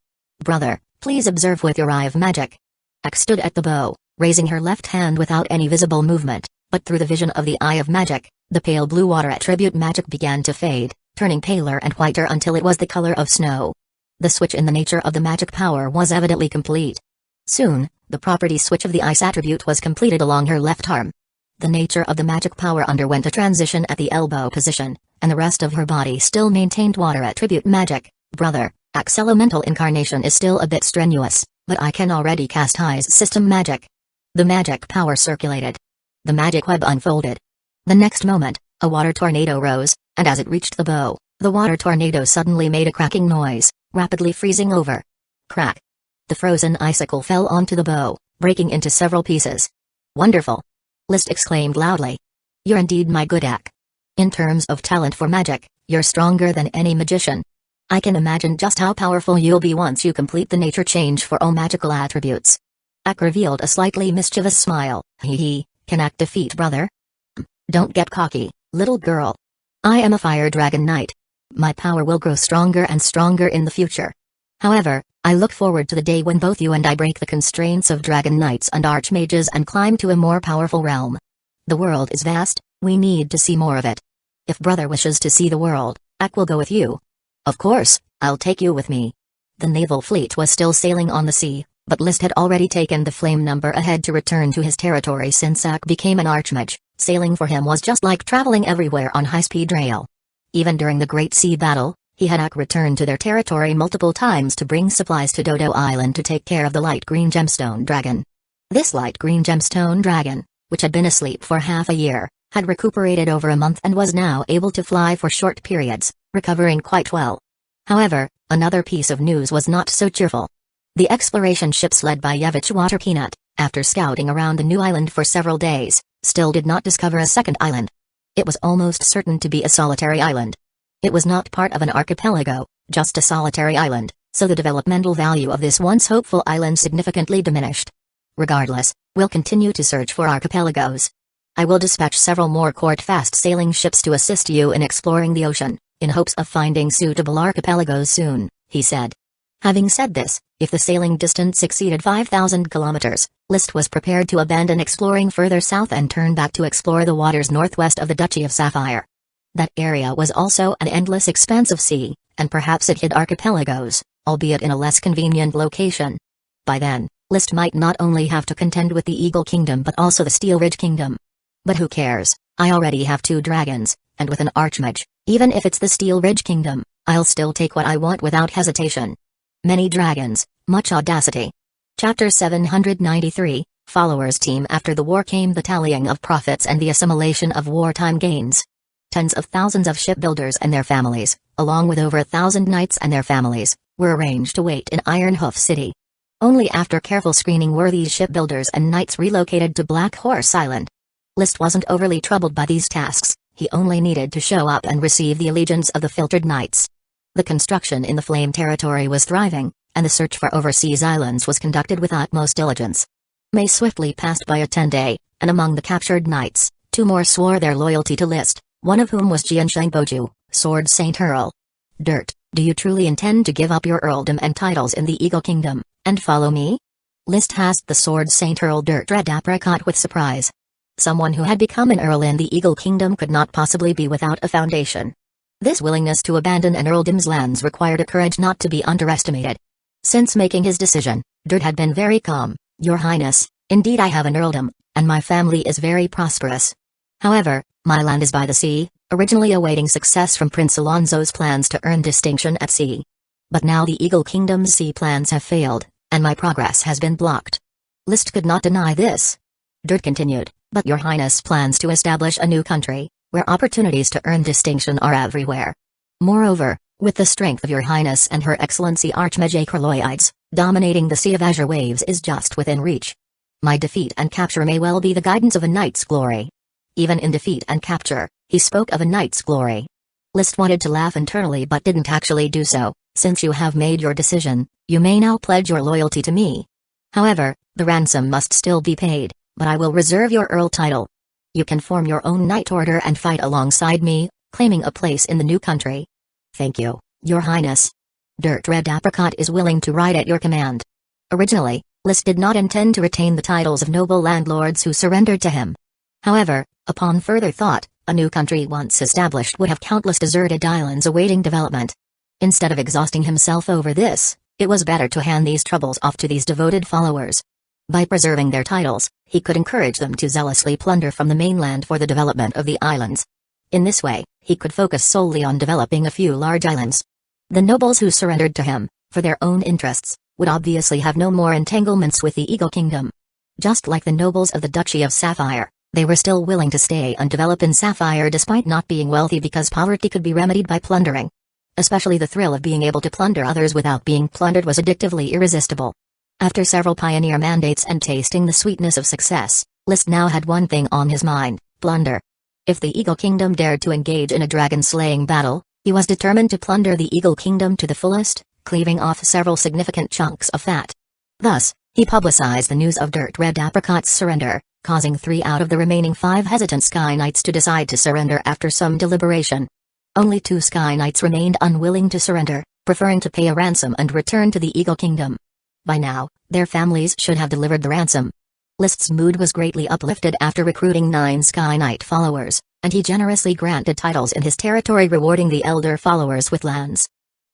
Brother, please observe with your eye of magic. Ak stood at the bow, raising her left hand without any visible movement, but through the vision of the Eye of Magic, the pale blue water attribute magic began to fade, turning paler and whiter until it was the color of snow. The switch in the nature of the magic power was evidently complete. Soon, the property switch of the ice attribute was completed along her left arm. The nature of the magic power underwent a transition at the elbow position, and the rest of her body still maintained water attribute magic. Brother, Axelemental incarnation is still a bit strenuous, but I can already cast Ice system magic. The magic power circulated. The magic web unfolded. The next moment, a water tornado rose, and as it reached the bow, the water tornado suddenly made a cracking noise, rapidly freezing over. Crack! The frozen icicle fell onto the bow, breaking into several pieces. Wonderful! List exclaimed loudly. You're indeed my good Ak. In terms of talent for magic, you're stronger than any magician. I can imagine just how powerful you'll be once you complete the nature change for all magical attributes. Ak revealed a slightly mischievous smile. Hee, can Ak defeat brother? Don't get cocky, little girl. I am a fire dragon knight. My power will grow stronger and stronger in the future. However, I look forward to the day when both you and I break the constraints of dragon knights and archmages and climb to a more powerful realm. The world is vast, we need to see more of it. If brother wishes to see the world, Ak will go with you. Of course, I'll take you with me. The naval fleet was still sailing on the sea, but List had already taken the flame number ahead to return to his territory since Ak became an archmage. Sailing for him was just like traveling everywhere on high-speed rail. Even during the Great Sea Battle, he had Ak return to their territory multiple times to bring supplies to Dodo Island to take care of the light green gemstone dragon. This light green gemstone dragon, which had been asleep for half a year, had recuperated over a month and was now able to fly for short periods, recovering quite well. However, another piece of news was not so cheerful. The exploration ships led by Yevich Waterpeanut, after scouting around the new island for several days, still did not discover a second island. It was almost certain to be a solitary island. It was not part of an archipelago, just a solitary island, so the developmental value of this once hopeful island significantly diminished. Regardless, we'll continue to search for archipelagos. I will dispatch several more court-fast sailing ships to assist you in exploring the ocean, in hopes of finding suitable archipelagos soon, he said. Having said this, if the sailing distance exceeded 5,000 kilometers, List was prepared to abandon exploring further south and turn back to explore the waters northwest of the Duchy of Sapphire. That area was also an endless expanse of sea, and perhaps it hid archipelagos, albeit in a less convenient location. By then, List might not only have to contend with the Eagle Kingdom but also the Steel Ridge Kingdom. But who cares, I already have 2 dragons, and with an archmage, even if it's the Steel Ridge Kingdom, I'll still take what I want without hesitation. Many dragons, much audacity. Chapter 793, Followers Team. After the war came the tallying of profits and the assimilation of wartime gains. Tens of thousands of shipbuilders and their families, along with over 1,000 knights and their families, were arranged to wait in Ironhoof City. Only after careful screening were these shipbuilders and knights relocated to Black Horse Island. List wasn't overly troubled by these tasks, he only needed to show up and receive the allegiance of the filtered knights. The construction in the Flame territory was thriving, and the search for overseas islands was conducted with utmost diligence. May swiftly passed by a 10-day, and among the captured knights, 2 more swore their loyalty to List, one of whom was Jiansheng Boju, Sword Saint Earl. Dirt, do you truly intend to give up your earldom and titles in the Eagle Kingdom, and follow me? List asked the Sword Saint Earl Dirt Red Apricot with surprise. Someone who had become an earl in the Eagle Kingdom could not possibly be without a foundation. This willingness to abandon an earldom's lands required a courage not to be underestimated. Since making his decision, Dirt had been very calm. Your Highness, indeed I have an earldom, and my family is very prosperous. However, my land is by the sea, originally awaiting success from Prince Alonso's plans to earn distinction at sea. But now the Eagle Kingdom's sea plans have failed, and my progress has been blocked. List could not deny this. Dirt continued, but your Highness plans to establish a new country, where opportunities to earn distinction are everywhere. Moreover, with the strength of your Highness and Her Excellency Archmage Acroloides, dominating the Sea of Azure waves is just within reach. My defeat and capture may well be the guidance of a knight's glory. Even in defeat and capture, he spoke of a knight's glory. List wanted to laugh internally but didn't actually do so. Since you have made your decision, you may now pledge your loyalty to me. However, the ransom must still be paid, but I will reserve your earl title. You can form your own knight order and fight alongside me, claiming a place in the new country. Thank you, Your Highness. Dirt Red Apricot is willing to ride at your command. Originally, List did not intend to retain the titles of noble landlords who surrendered to him. However, upon further thought, a new country once established would have countless deserted islands awaiting development. Instead of exhausting himself over this, it was better to hand these troubles off to these devoted followers. By preserving their titles, he could encourage them to zealously plunder from the mainland for the development of the islands. In this way, he could focus solely on developing a few large islands. The nobles who surrendered to him, for their own interests, would obviously have no more entanglements with the Eagle Kingdom. Just like the nobles of the Duchy of Sapphire, they were still willing to stay and develop in Sapphire despite not being wealthy because poverty could be remedied by plundering. Especially the thrill of being able to plunder others without being plundered was addictively irresistible. After several pioneer mandates and tasting the sweetness of success, List now had one thing on his mind: plunder. If the Eagle Kingdom dared to engage in a dragon-slaying battle, he was determined to plunder the Eagle Kingdom to the fullest, cleaving off several significant chunks of fat. Thus, he publicized the news of Dirt Red Apricot's surrender, causing 3 out of the remaining 5 hesitant Sky Knights to decide to surrender after some deliberation. Only 2 Sky Knights remained unwilling to surrender, preferring to pay a ransom and return to the Eagle Kingdom. By now, their families should have delivered the ransom. List's mood was greatly uplifted after recruiting 9 Sky Knight followers, and he generously granted titles in his territory, rewarding the elder followers with lands.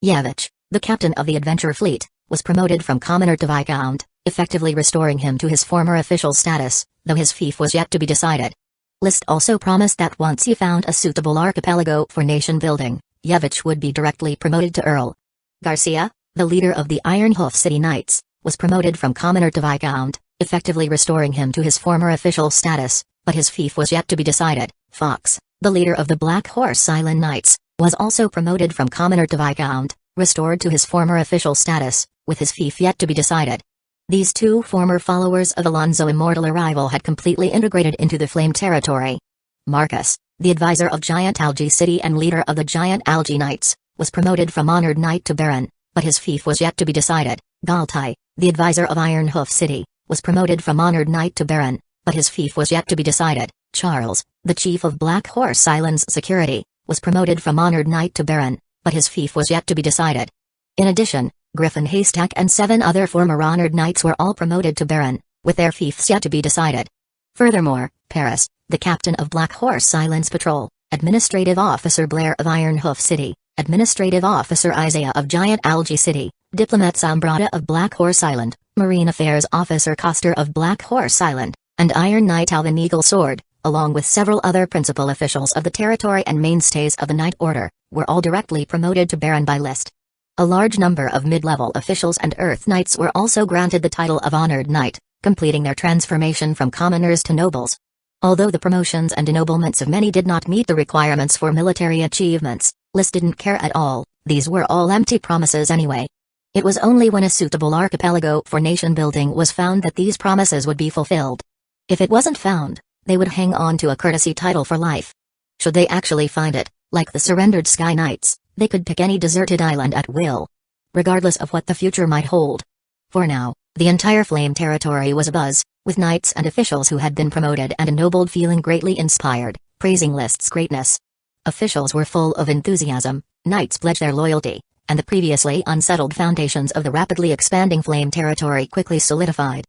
Yavich, the captain of the adventure fleet, was promoted from commoner to Viscount, effectively restoring him to his former official status, though his fief was yet to be decided. List also promised that once he found a suitable archipelago for nation building, Yavich would be directly promoted to Earl. Garcia, the leader of the Ironhoof City Knights, was promoted from commoner to Viscount, effectively restoring him to his former official status, but his fief was yet to be decided. Fox, the leader of the Black Horse Island Knights, was also promoted from commoner to Viscount, restored to his former official status, with his fief yet to be decided. These 2 former followers of Alonzo Immortal Arrival had completely integrated into the Flame territory. Marcus, the advisor of Giant Algae City and leader of the Giant Algae Knights, was promoted from Honored Knight to Baron, but his fief was yet to be decided. Galtai, the advisor of Ironhoof City, was promoted from Honored Knight to Baron, but his fief was yet to be decided. Charles, the chief of Black Horse Island's security, was promoted from Honored Knight to Baron, but his fief was yet to be decided. In addition, Griffin Haystack and 7 other former Honored Knights were all promoted to Baron, with their fiefs yet to be decided. Furthermore, Paris, the captain of Black Horse Island's patrol, Administrative Officer Blair of Ironhoof City, Administrative Officer Isaiah of Giant Algae City, Diplomat Sambrata of Black Horse Island, Marine Affairs Officer Coster of Black Horse Island, and Iron Knight Alvin Eagle Sword, along with several other principal officials of the territory and mainstays of the Knight Order, were all directly promoted to Baron by List. A large number of mid-level officials and Earth Knights were also granted the title of Honored Knight, completing their transformation from commoners to nobles. Although the promotions and ennoblements of many did not meet the requirements for military achievements, List didn't care at all. These were all empty promises anyway. It was only when a suitable archipelago for nation building was found that these promises would be fulfilled. If it wasn't found, they would hang on to a courtesy title for life. Should they actually find it, like the surrendered Sky Knights, they could pick any deserted island at will, regardless of what the future might hold. For now, the entire Flame territory was abuzz, with knights and officials who had been promoted and ennobled feeling greatly inspired, praising List's greatness. Officials were full of enthusiasm, knights pledged their loyalty, and the previously unsettled foundations of the rapidly expanding Flame territory quickly solidified.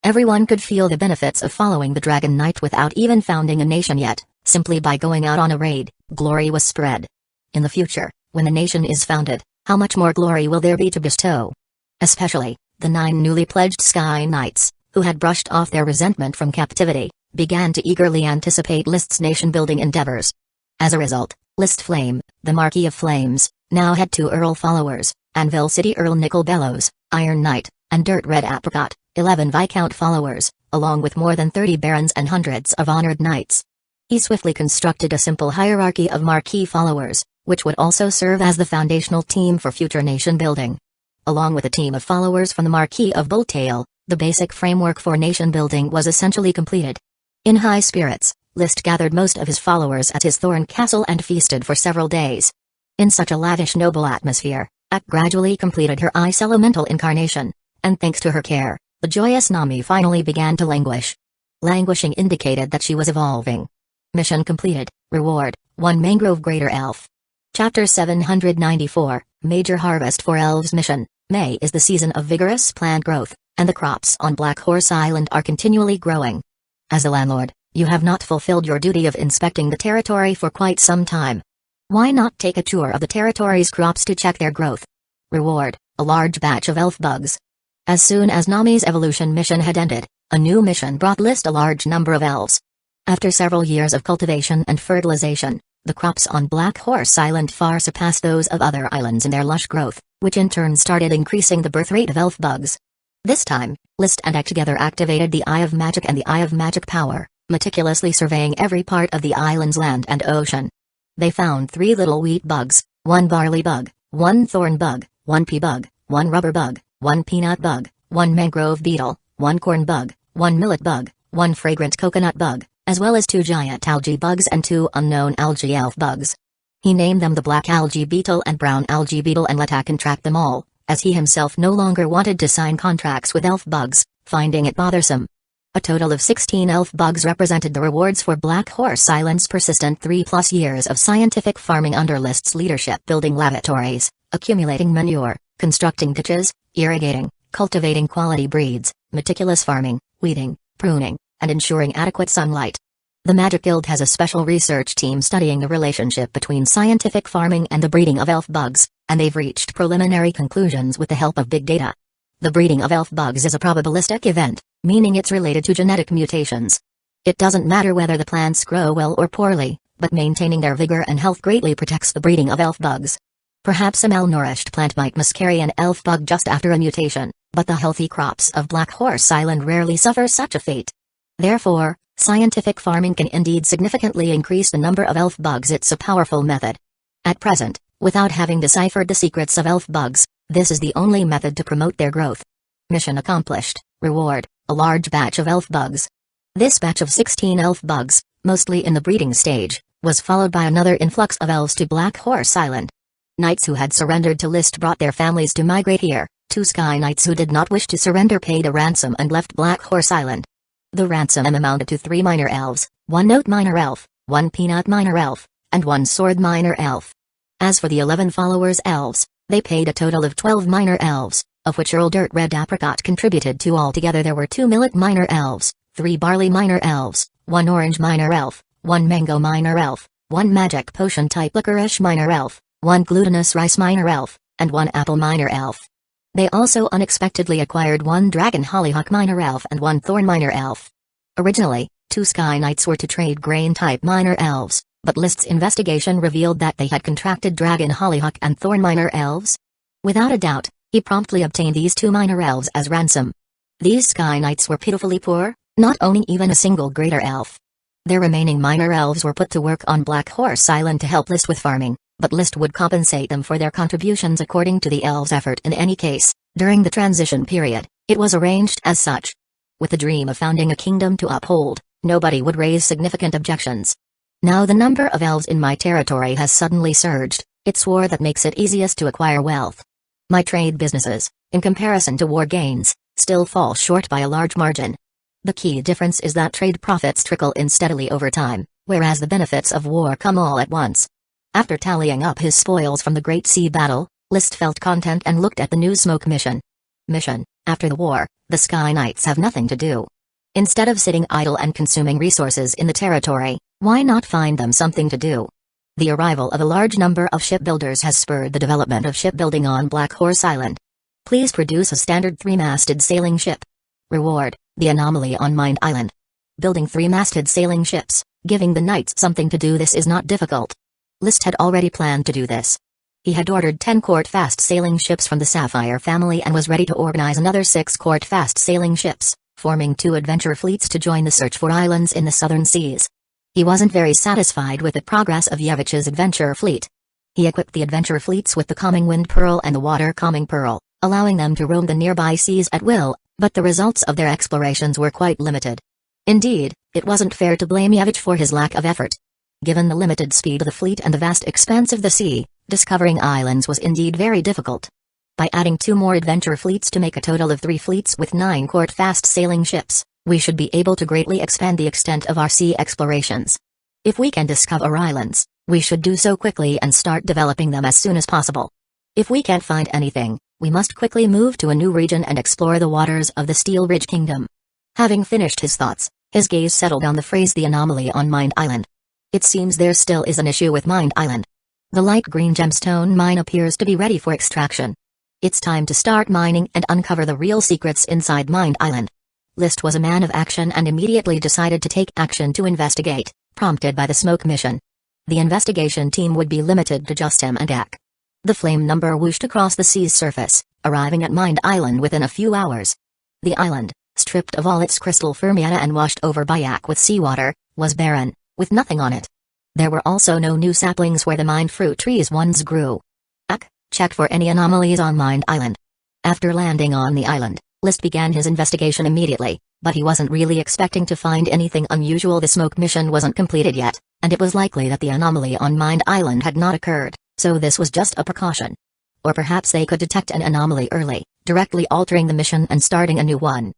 Everyone could feel the benefits of following the Dragon Knight without even founding a nation yet. Simply by going out on a raid, glory was spread. In the future, when the nation is founded, how much more glory will there be to bestow? Especially, the 9 newly pledged Sky Knights, who had brushed off their resentment from captivity, began to eagerly anticipate List's nation-building endeavors. As a result, List Flame, the Marquis of Flames, now had 2 Earl followers, Anvil City Earl Nicol Bellows, Iron Knight, and Dirt Red Apricot, 11 Viscount followers, along with more than 30 barons and hundreds of honored knights. He swiftly constructed a simple hierarchy of Marquis followers, which would also serve as the foundational team for future nation building. Along with a team of followers from the Marquis of Bulltail, the basic framework for nation building was essentially completed. In high spirits, List gathered most of his followers at his Thorn Castle and feasted for several days. In such a lavish noble atmosphere, Ak gradually completed her ice elemental incarnation, and thanks to her care, the joyous Nami finally began to languish. Languishing indicated that she was evolving. Mission completed. Reward, 1 Mangrove Greater Elf. Chapter 794, Major Harvest for Elves Mission. May is the season of vigorous plant growth, and the crops on Black Horse Island are continually growing. As a landlord, you have not fulfilled your duty of inspecting the territory for quite some time. Why not take a tour of the territory's crops to check their growth? Reward: a large batch of elf bugs. As soon as Nami's evolution mission had ended, a new mission brought List a large number of elves. After several years of cultivation and fertilization, the crops on Black Horse Island far surpassed those of other islands in their lush growth, which in turn started increasing the birth rate of elf bugs. This time, List and Ek together activated the Eye of Magic and the Eye of Magic power, meticulously surveying every part of the island's land and ocean. They found 3 little wheat bugs, 1 barley bug, 1 thorn bug, 1 pea bug, 1 rubber bug, 1 peanut bug, 1 mangrove beetle, 1 corn bug, 1 millet bug, 1 fragrant coconut bug, as well as 2 giant algae bugs and 2 unknown algae elf bugs. He named them the black algae beetle and brown algae beetle and let Ek contract them all, as he himself no longer wanted to sign contracts with elf bugs, finding it bothersome. A total of 16 elf bugs represented the rewards for Black Horse Island's persistent 3+ years of scientific farming under List's leadership, building lavatories, accumulating manure, constructing ditches, irrigating, cultivating quality breeds, meticulous farming, weeding, pruning, and ensuring adequate sunlight. The Magic Guild has a special research team studying the relationship between scientific farming and the breeding of elf bugs, and they've reached preliminary conclusions with the help of big data. The breeding of elf bugs is a probabilistic event, meaning it's related to genetic mutations. It doesn't matter whether the plants grow well or poorly, but maintaining their vigor and health greatly protects the breeding of elf bugs. Perhaps a malnourished plant might miscarry an elf bug just after a mutation, but the healthy crops of Black Horse Island rarely suffer such a fate. Therefore, scientific farming can indeed significantly increase the number of elf bugs. It's a powerful method. At present, without having deciphered the secrets of elf bugs, this is the only method to promote their growth. Mission accomplished. Reward: a large batch of elf bugs. This batch of 16 elf bugs, mostly in the breeding stage, was followed by another influx of elves to Black Horse Island. Knights who had surrendered to List brought their families to migrate here. 2 Sky Knights who did not wish to surrender paid a ransom and left Black Horse Island. The ransom amounted to 3 minor elves, 1 note minor elf, 1 peanut minor elf, and 1 sword minor elf. As for the 11 followers elves, they paid a total of 12 minor elves, of which Earl Dirt Red Apricot contributed to. Altogether there were 2 millet minor elves, 3 barley minor elves, 1 orange minor elf, 1 mango minor elf, 1 magic potion type licorice minor elf, 1 glutinous rice minor elf, and 1 apple minor elf. They also unexpectedly acquired 1 dragon hollyhock minor elf and 1 thorn minor elf. Originally, 2 Sky Knights were to trade grain type minor elves, but List's investigation revealed that they had contracted dragon hollyhock and thorn minor elves. Without a doubt, he promptly obtained these 2 minor elves as ransom. These Sky Knights were pitifully poor, not owning even a single greater elf. Their remaining minor elves were put to work on Black Horse Island to help List with farming, but List would compensate them for their contributions according to the elves' effort in any case. During the transition period, it was arranged as such. With the dream of founding a kingdom to uphold, nobody would raise significant objections. Now the number of elves in my territory has suddenly surged. It's war that makes it easiest to acquire wealth. My trade businesses, in comparison to war gains, still fall short by a large margin. The key difference is that trade profits trickle in steadily over time, whereas the benefits of war come all at once. After tallying up his spoils from the Great Sea Battle, List felt content and looked at the new smoke mission. After the war, the Sky Knights have nothing to do. Instead of sitting idle and consuming resources in the territory, why not find them something to do? The arrival of a large number of shipbuilders has spurred the development of shipbuilding on Black Horse Island. Please produce a standard 3-masted sailing ship. Reward: the anomaly on Mind Island. Building 3-masted sailing ships, giving the knights something to do. This is not difficult. List had already planned to do this. He had ordered 10 quart-fast sailing ships from the Sapphire family and was ready to organize another 6 quart-fast sailing ships, forming 2 adventure fleets to join the search for islands in the southern seas. He wasn't very satisfied with the progress of Yevich's adventure fleet. He equipped the adventure fleets with the Calming Wind Pearl and the Water Calming Pearl, allowing them to roam the nearby seas at will, but the results of their explorations were quite limited. Indeed, it wasn't fair to blame Yevich for his lack of effort. Given the limited speed of the fleet and the vast expanse of the sea, discovering islands was indeed very difficult. By adding 2 more adventure fleets to make a total of 3 fleets with 9 quart-fast sailing ships, we should be able to greatly expand the extent of our sea explorations. If we can discover islands, we should do so quickly and start developing them as soon as possible. If we can't find anything, We must quickly move to a new region and explore the waters of the Steel Ridge Kingdom. Having finished his thoughts, his gaze settled on the phrase "the anomaly on Mind Island." It seems there still is an issue with Mind Island. The light green gemstone mine appears to be ready for extraction. It's time to start mining and uncover the real secrets inside Mind Island. List was a man of action and immediately decided to take action to investigate, prompted by the smoke mission. The investigation team would be limited to just him and Ek. The flame number whooshed across the sea's surface, arriving at Mind Island within a few hours. The island, stripped of all its crystal fermiata and washed over by Ek with seawater, was barren, with nothing on it. There were also no new saplings where the mind fruit trees once grew. Ek checked for any anomalies on Mind Island. After landing on the island, List began his investigation immediately, but he wasn't really expecting to find anything unusual. The smoke mission wasn't completed yet, and it was likely that the anomaly on Mind Island had not occurred, so this was just a precaution. Or perhaps they could detect an anomaly early, directly altering the mission and starting a new one.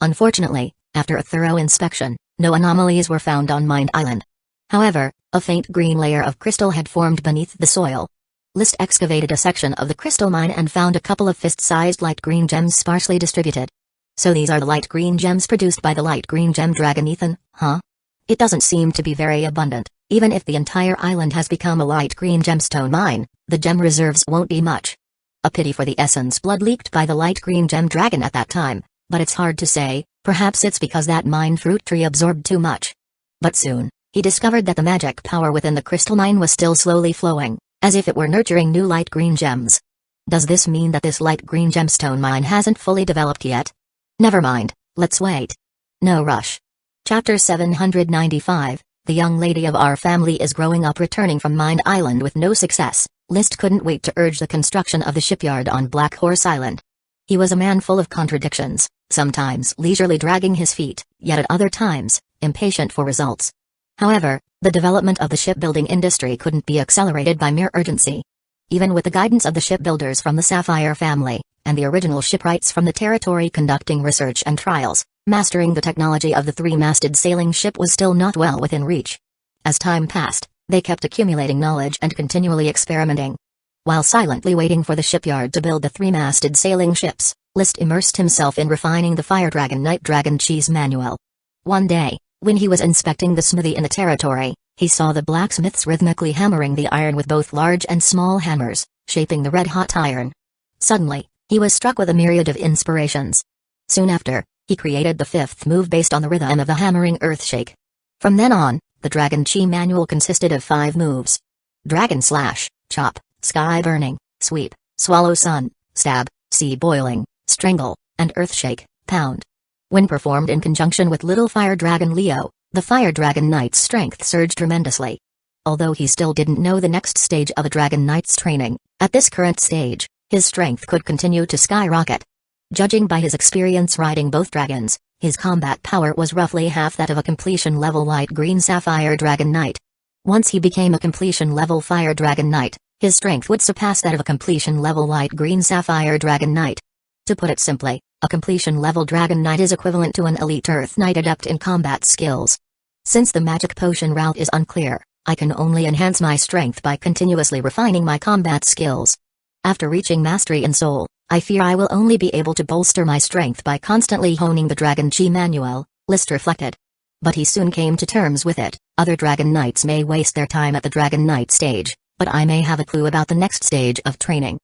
Unfortunately, after a thorough inspection, no anomalies were found on Mind Island. However, a faint green layer of crystal had formed beneath the soil. List excavated a section of the crystal mine and found a couple of fist-sized light green gems sparsely distributed. So these are the light green gems produced by the light green gem dragon Ethan, huh? It doesn't seem to be very abundant. Even if the entire island has become a light green gemstone mine, the gem reserves won't be much. A pity for the essence blood leaked by the light green gem dragon at that time, but it's hard to say. Perhaps it's because that mine fruit tree absorbed too much. But soon, he discovered that the magic power within the crystal mine was still slowly flowing, as if it were nurturing new light green gems. Does this mean that this light green gemstone mine hasn't fully developed yet? Never mind, let's wait. No rush. Chapter 795, The young lady of our family is growing up. Returning from Mind Island with no success, List couldn't wait to urge the construction of the shipyard on Black Horse Island. He was a man full of contradictions, sometimes leisurely dragging his feet, yet at other times, impatient for results. However, the development of the shipbuilding industry couldn't be accelerated by mere urgency. Even with the guidance of the shipbuilders from the Sapphire family, and the original shipwrights from the territory conducting research and trials, mastering the technology of the three-masted sailing ship was still not well within reach. As time passed, they kept accumulating knowledge and continually experimenting. While silently waiting for the shipyard to build the three-masted sailing ships, List immersed himself in refining the Fire Dragon Night Dragon Cheese manual. One day, when he was inspecting the smithy in the territory, he saw the blacksmiths rhythmically hammering the iron with both large and small hammers, shaping the red-hot iron. Suddenly, he was struck with a myriad of inspirations. Soon after, he created the fifth move based on the rhythm of the hammering earthshake. From then on, the Dragon Chi manual consisted of 5 moves: Dragon Slash, Chop, Sky Burning, Sweep, Swallow Sun, Stab, Sea Boiling, Strangle, and Earthshake, Pound. When performed in conjunction with Little Fire Dragon Leo, the Fire Dragon Knight's strength surged tremendously. Although he still didn't know the next stage of a Dragon Knight's training, at this current stage, his strength could continue to skyrocket. Judging by his experience riding both dragons, his combat power was roughly half that of a completion-level light green Sapphire Dragon Knight. Once he became a completion-level Fire Dragon Knight, his strength would surpass that of a completion-level light green Sapphire Dragon Knight. To put it simply, a completion-level Dragon Knight is equivalent to an elite Earth Knight adept in combat skills. Since the magic potion route is unclear, I can only enhance my strength by continuously refining my combat skills. After reaching mastery in Soul, I fear I will only be able to bolster my strength by constantly honing the Dragon Chi manual, List reflected. But he soon came to terms with it. Other Dragon Knights may waste their time at the Dragon Knight stage, but I may have a clue about the next stage of training.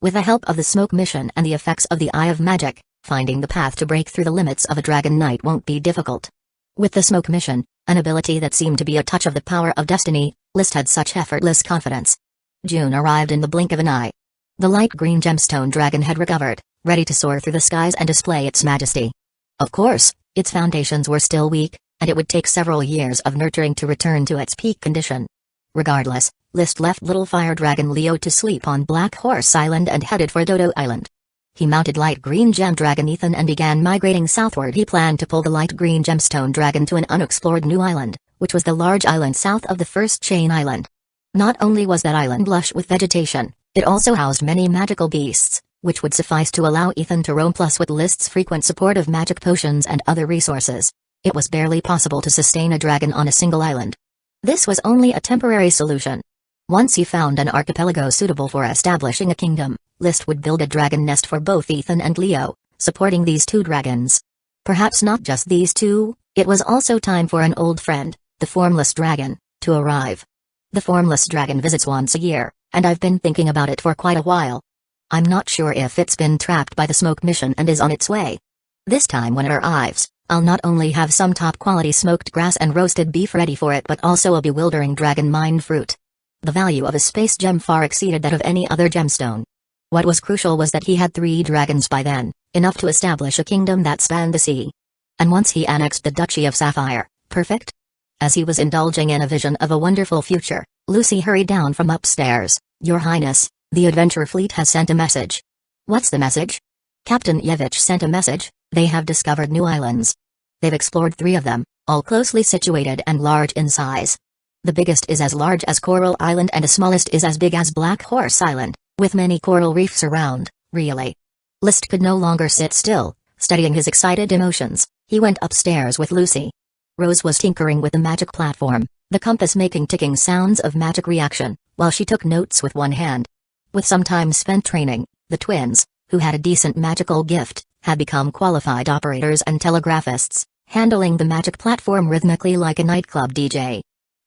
With the help of the smoke mission and the effects of the Eye of Magic, finding the path to break through the limits of a Dragon Knight won't be difficult. With the smoke mission, an ability that seemed to be a touch of the power of destiny, List had such effortless confidence. June arrived in the blink of an eye. The light green gemstone dragon had recovered, ready to soar through the skies and display its majesty. Of course, its foundations were still weak, and it would take several years of nurturing to return to its peak condition. Regardless, List left Little Fire Dragon Leo to sleep on Black Horse Island and headed for Dodo Island. He mounted light green gem dragon Ethan and began migrating southward. He planned to pull the light green gemstone dragon to an unexplored new island, which was the large island south of the first chain island. Not only was that island lush with vegetation, it also housed many magical beasts, which would suffice to allow Ethan to roam. Plus, with List's frequent support of magic potions and other resources, it was barely possible to sustain a dragon on a single island. This was only a temporary solution. Once he found an archipelago suitable for establishing a kingdom, List would build a dragon nest for both Ethan and Leo, supporting these two dragons. Perhaps not just these two, it was also time for an old friend, the Formless Dragon, to arrive. The Formless Dragon visits once a year, and I've been thinking about it for quite a while. I'm not sure if it's been trapped by the smoke mission and is on its way. This time when it arrives, I'll not only have some top-quality smoked grass and roasted beef ready for it but also a bewildering dragon mind fruit. The value of a space gem far exceeded that of any other gemstone. What was crucial was that he had 3 dragons by then, enough to establish a kingdom that spanned the sea. And once he annexed the Duchy of Sapphire, perfect? As he was indulging in a vision of a wonderful future, Lucy hurried down from upstairs. "Your Highness, the adventure fleet has sent a message." "What's the message?" "Captain Yevich sent a message. They have discovered new islands. They've explored 3 of them, all closely situated and large in size. The biggest is as large as Coral Island and the smallest is as big as Black Horse Island, with many coral reefs around." "Really?" List could no longer sit still, studying his excited emotions. He went upstairs with Lucy. Rose was tinkering with the magic platform, the compass making ticking sounds of magic reaction, while she took notes with one hand. With some time spent training, the twins, who had a decent magical gift, had become qualified operators and telegraphists, handling the magic platform rhythmically like a nightclub DJ.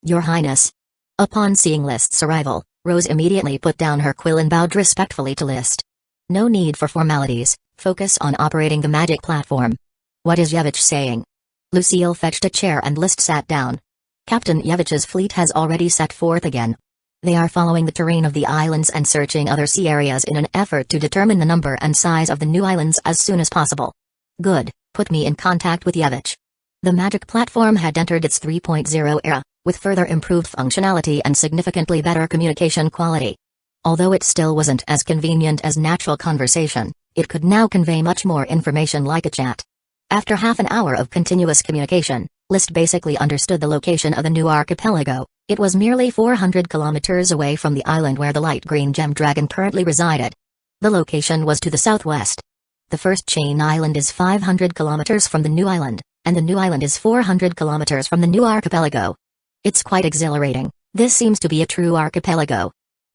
"Your Highness." Upon seeing List's arrival, Rose immediately put down her quill and bowed respectfully to List. "No need for formalities, focus on operating the magic platform." "What is Yevich saying?" Lucille fetched a chair and List sat down. "Captain Yevich's fleet has already set forth again. They are following the terrain of the islands and searching other sea areas in an effort to determine the number and size of the new islands as soon as possible." "Good, put me in contact with Yevich." The magic platform had entered its 3.0 era, with further improved functionality and significantly better communication quality. Although it still wasn't as convenient as natural conversation, it could now convey much more information like a chat. After half an hour of continuous communication, List basically understood the location of the new archipelago. It was merely 400 kilometers away from the island where the light green gem dragon currently resided. The location was to the southwest. The first chain island is 500 kilometers from the new island, and the new island is 400 kilometers from the new archipelago. It's quite exhilarating. This seems to be a true archipelago.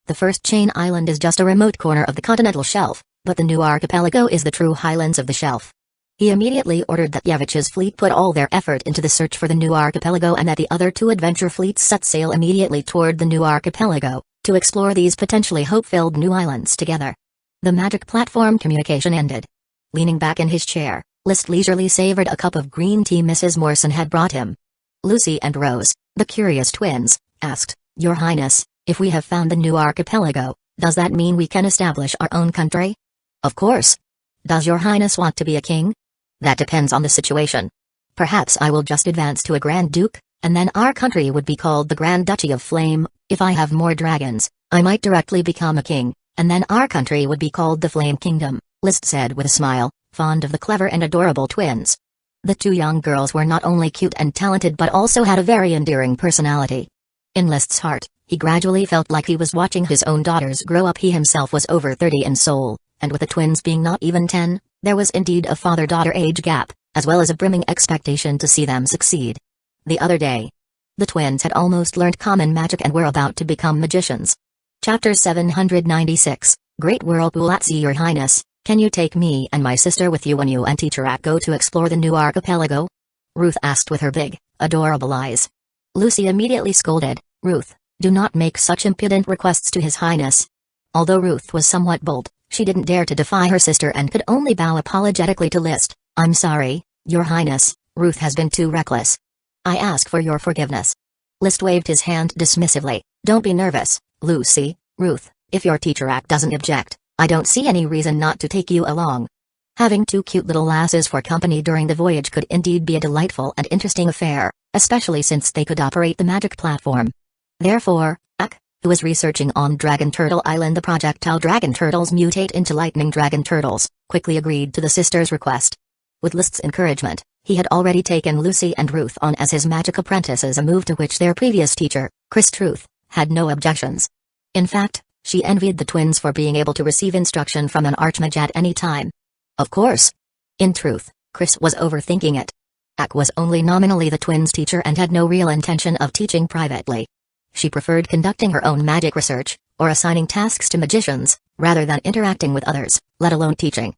The first chain island is just a remote corner of the continental shelf, but the new archipelago is the true highlands of the shelf. He immediately ordered that Yevich's fleet put all their effort into the search for the new archipelago and that the other 2 adventure fleets set sail immediately toward the new archipelago, to explore these potentially hope-filled new islands together. The magic platform communication ended. Leaning back in his chair, List leisurely savored a cup of green tea Mrs. Morrison had brought him. Lucy and Rose, the curious twins, asked, "Your Highness, if we have found the new archipelago, does that mean we can establish our own country?" "Of course. Does Your Highness want to be a king?" "That depends on the situation. Perhaps I will just advance to a Grand Duke, and then our country would be called the Grand Duchy of Flame. If I have more dragons, I might directly become a king, and then our country would be called the Flame Kingdom," List said with a smile, fond of the clever and adorable twins. The 2 young girls were not only cute and talented but also had a very endearing personality. In List's heart, he gradually felt like he was watching his own daughters grow up. He himself was over 30 in soul, and with the twins being not even 10, there was indeed a father-daughter age gap, as well as a brimming expectation to see them succeed. The other day, the twins had almost learned common magic and were about to become magicians. Chapter 796, Great Whirlpool at Sea. "Your Highness, can you take me and my sister with you when you and Teacher Ak go to explore the new archipelago?" Ruth asked with her big, adorable eyes. Lucy immediately scolded, "Ruth, do not make such impudent requests to His Highness." Although Ruth was somewhat bold, she didn't dare to defy her sister and could only bow apologetically to List. "I'm sorry, Your Highness, Ruth has been too reckless. I ask for your forgiveness." List waved his hand dismissively. "Don't be nervous, Lucy. Ruth, if your Teacher Ak doesn't object, I don't see any reason not to take you along." Having 2 cute little lasses for company during the voyage could indeed be a delightful and interesting affair, especially since they could operate the magic platform. Therefore, Ak, who was researching on Dragon Turtle Island the projectile dragon turtles mutate into lightning dragon turtles, quickly agreed to the sister's request. With List's encouragement, he had already taken Lucy and Ruth on as his magic apprentices, a move to which their previous teacher, Chris Truth, had no objections. In fact, she envied the twins for being able to receive instruction from an archmage at any time. Of course. In truth, Chris was overthinking it. Ak was only nominally the twins' teacher and had no real intention of teaching privately. she preferred conducting her own magic research, or assigning tasks to magicians, rather than interacting with others, let alone teaching.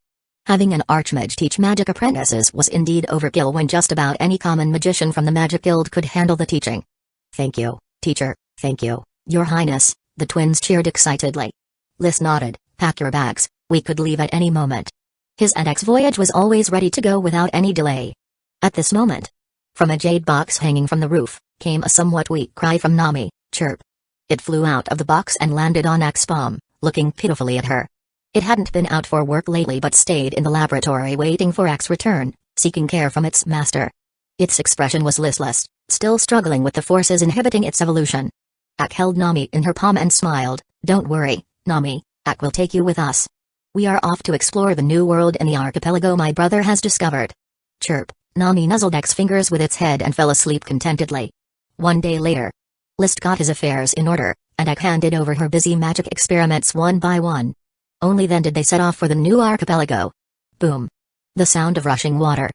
Having an archmage teach magic apprentices was indeed overkill when just about any common magician from the Magic Guild could handle the teaching. "Thank you, teacher, thank you, Your Highness," the twins cheered excitedly. Lys nodded. "Pack your bags, we could leave at any moment." His and X voyage was always ready to go without any delay. At this moment, from a jade box hanging from the roof, came a somewhat weak cry from Nami, "Chirp." It flew out of the box and landed on X's palm, looking pitifully at her. It hadn't been out for work lately but stayed in the laboratory waiting for X's return, seeking care from its master. Its expression was listless, still struggling with the forces inhibiting its evolution. Ak held Nami in her palm and smiled. "Don't worry, Nami, Ak will take you with us. We are off to explore the new world in the archipelago my brother has discovered." Chirp. Nami nuzzled X's fingers with its head and fell asleep contentedly. One day later, Lys got his affairs in order, and Ak handed over her busy magic experiments one by one. Only then did they set off for the new archipelago. Boom. The sound of rushing water.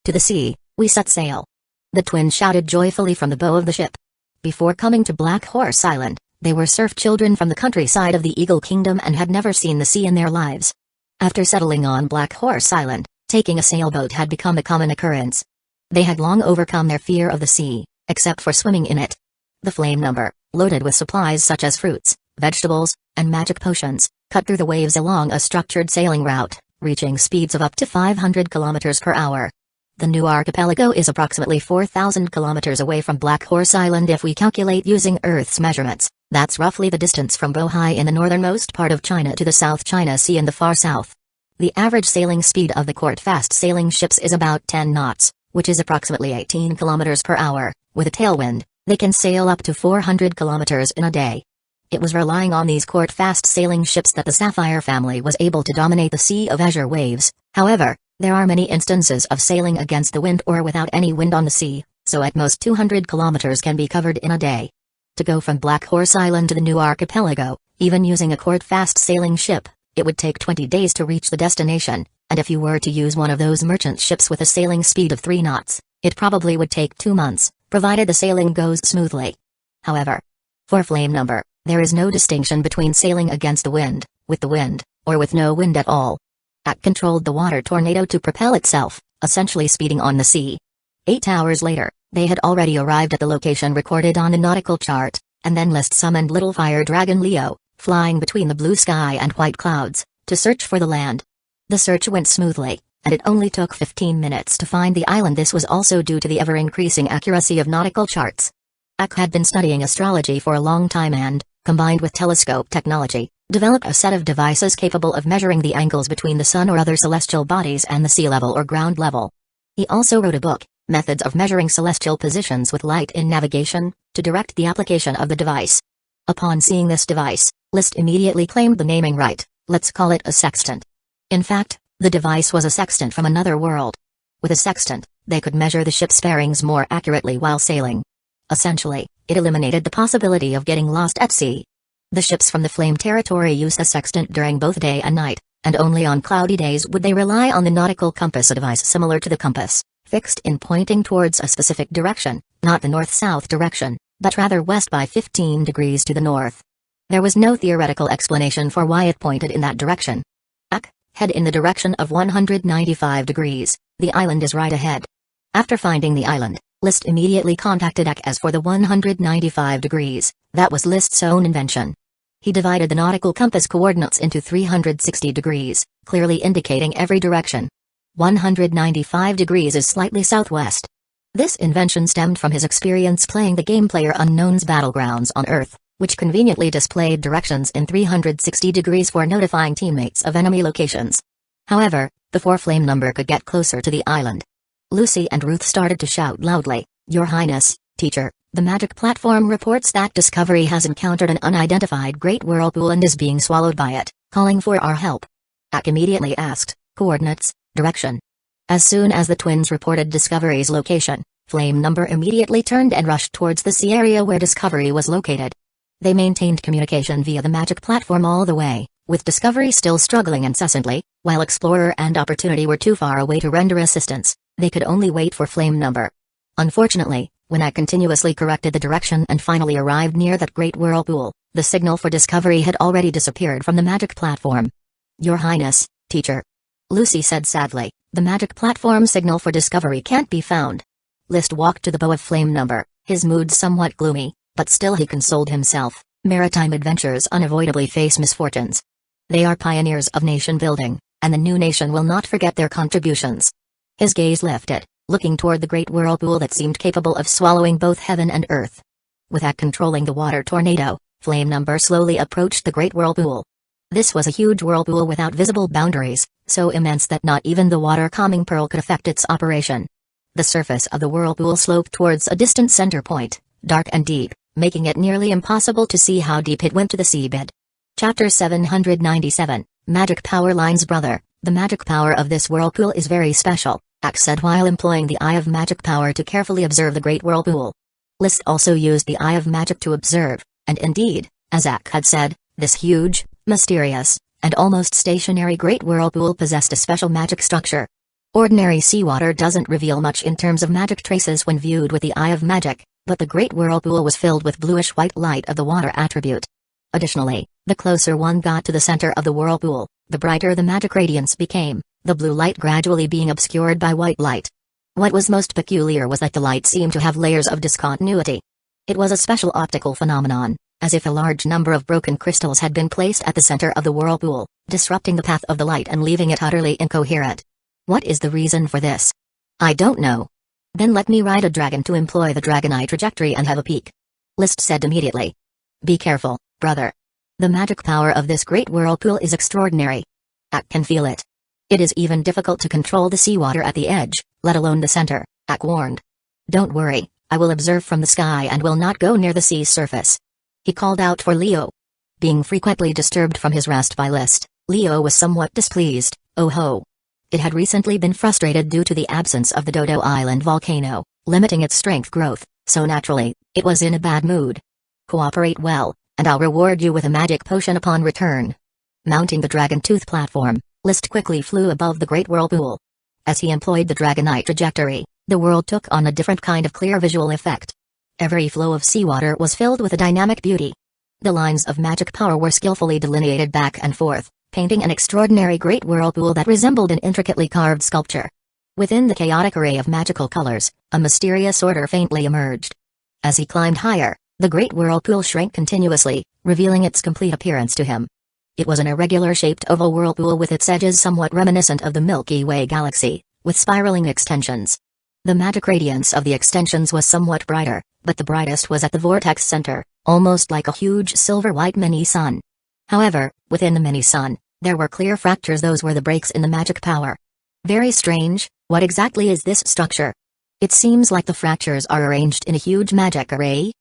"To the sea, we set sail." The twins shouted joyfully from the bow of the ship. Before coming to Black Horse Island, they were serf children from the countryside of the Eagle Kingdom and had never seen the sea in their lives. After settling on Black Horse Island, taking a sailboat had become a common occurrence. They had long overcome their fear of the sea, except for swimming in it. The Flame Number, loaded with supplies such as fruits, vegetables, and magic potions, cut through the waves along a structured sailing route, reaching speeds of up to 500 kilometers per hour. The new archipelago is approximately 4,000 kilometers away from Black Horse Island if we calculate using Earth's measurements. That's roughly the distance from Bohai in the northernmost part of China to the South China Sea in the far south. The average sailing speed of the quart-fast sailing ships is about 10 knots, which is approximately 18 kilometers per hour. With a tailwind, they can sail up to 400 kilometers in a day. It was relying on these quart-fast sailing ships that the Sapphire family was able to dominate the Sea of Azure waves. However, there are many instances of sailing against the wind or without any wind on the sea, so at most 200 kilometers can be covered in a day. To go from Black Horse Island to the new archipelago, even using a quart-fast sailing ship, it would take 20 days to reach the destination, and if you were to use one of those merchant ships with a sailing speed of 3 knots, it probably would take 2 months, provided the sailing goes smoothly. However, for Flame Number, there is no distinction between sailing against the wind, with the wind, or with no wind at all. Ak controlled the water tornado to propel itself, essentially speeding on the sea. 8 hours later, they had already arrived at the location recorded on the nautical chart, and then Lys summoned Little Fire Dragon Leo, flying between the blue sky and white clouds, to search for the land. The search went smoothly, and it only took 15 minutes to find the island. This was also due to the ever-increasing accuracy of nautical charts. Ak had been studying astrology for a long time and, combined with telescope technology, developed a set of devices capable of measuring the angles between the sun or other celestial bodies and the sea level or ground level. He also wrote a book, Methods of Measuring Celestial Positions with Light in Navigation, to direct the application of the device. Upon seeing this device, Lys immediately claimed the naming right. Let's call it a sextant. In fact, the device was a sextant from another world. With a sextant, they could measure the ship's bearings more accurately while sailing. Essentially, it eliminated the possibility of getting lost at sea. The ships from the Flame Territory used a sextant during both day and night, and only on cloudy days would they rely on the nautical compass, a device similar to the compass, fixed in pointing towards a specific direction, not the north-south direction, but rather west by 15 degrees to the north. There was no theoretical explanation for why it pointed in that direction. Ak, head in the direction of 195 degrees, the island is right ahead. After finding the island, Lys immediately contacted Ak as for the 195 degrees, that was Lys's own invention. He divided the nautical compass coordinates into 360 degrees, clearly indicating every direction. 195 degrees is slightly southwest. This invention stemmed from his experience playing the game PlayerUnknown's Battlegrounds on Earth, which conveniently displayed directions in 360 degrees for notifying teammates of enemy locations. However, before Flame Number could get closer to the island, Lucy and Ruth started to shout loudly, "Your Highness, teacher, the magic platform reports that Discovery has encountered an unidentified great whirlpool and is being swallowed by it, calling for our help." Ak immediately asked, "Coordinates, direction?" As soon as the twins reported Discovery's location, Flame Number immediately turned and rushed towards the sea area where Discovery was located. They maintained communication via the magic platform all the way, with Discovery still struggling incessantly, while Explorer and Opportunity were too far away to render assistance. They could only wait for Flame Number. Unfortunately, When I continuously corrected the direction and finally arrived near that great whirlpool, the signal for discovery had already disappeared from the magic platform. Your Highness, teacher. Lucy said sadly, the magic platform signal for discovery can't be found. List walked to the bow of flame number, his mood somewhat gloomy, but still he consoled himself, maritime adventures unavoidably face misfortunes. They are pioneers of nation building, and the new nation will not forget their contributions. His gaze lifted, looking toward the great whirlpool that seemed capable of swallowing both heaven and earth. Without controlling the water tornado, flame number slowly approached the great whirlpool. This was a huge whirlpool without visible boundaries, so immense that not even the water calming pearl could affect its operation. The surface of the whirlpool sloped towards a distant center point, dark and deep, making it nearly impossible to see how deep it went to the seabed. Chapter 797, Magic Power Lines. Brother, the magic power of this whirlpool is very special, Ak said while employing the Eye of Magic Power to carefully observe the great whirlpool. List also used the Eye of Magic to observe, and indeed, as Ak had said, this huge, mysterious, and almost stationary great whirlpool possessed a special magic structure. Ordinary seawater doesn't reveal much in terms of magic traces when viewed with the Eye of Magic, but the great whirlpool was filled with bluish-white light of the water attribute. Additionally, the closer one got to the center of the whirlpool, the brighter the magic radiance became, the blue light gradually being obscured by white light. What was most peculiar was that the light seemed to have layers of discontinuity. It was a special optical phenomenon, as if a large number of broken crystals had been placed at the center of the whirlpool, disrupting the path of the light and leaving it utterly incoherent. What is the reason for this? I don't know. Then let me ride a dragon to employ the dragon eye trajectory and have a peek. List said immediately. Be careful, brother. The magic power of this great whirlpool is extraordinary. Ak can feel it. It is even difficult to control the seawater at the edge, let alone the center, Ak warned. Don't worry, I will observe from the sky and will not go near the sea's surface. He called out for Leo. Being frequently disturbed from his rest by List, Leo was somewhat displeased. Oh ho. It had recently been frustrated due to the absence of the Dodo Island volcano, limiting its strength growth, so naturally, it was in a bad mood. Cooperate well, and I'll reward you with a magic potion upon return. Mounting the dragon tooth platform, List quickly flew above the great whirlpool. As he employed the dragon eye trajectory, the world took on a different kind of clear visual effect. Every flow of seawater was filled with a dynamic beauty. The lines of magic power were skillfully delineated back and forth, painting an extraordinary great whirlpool that resembled an intricately carved sculpture. Within the chaotic array of magical colors, a mysterious order faintly emerged. As he climbed higher, the great whirlpool shrank continuously, revealing its complete appearance to him. It was an irregular-shaped oval whirlpool with its edges somewhat reminiscent of the Milky Way galaxy, with spiraling extensions. The magic radiance of the extensions was somewhat brighter, but the brightest was at the vortex center, almost like a huge silver-white mini-sun. However, within the mini-sun, there were clear fractures. Those were the breaks in the magic power. Very strange. What exactly is this structure? It seems like the fractures are arranged in a huge magic array.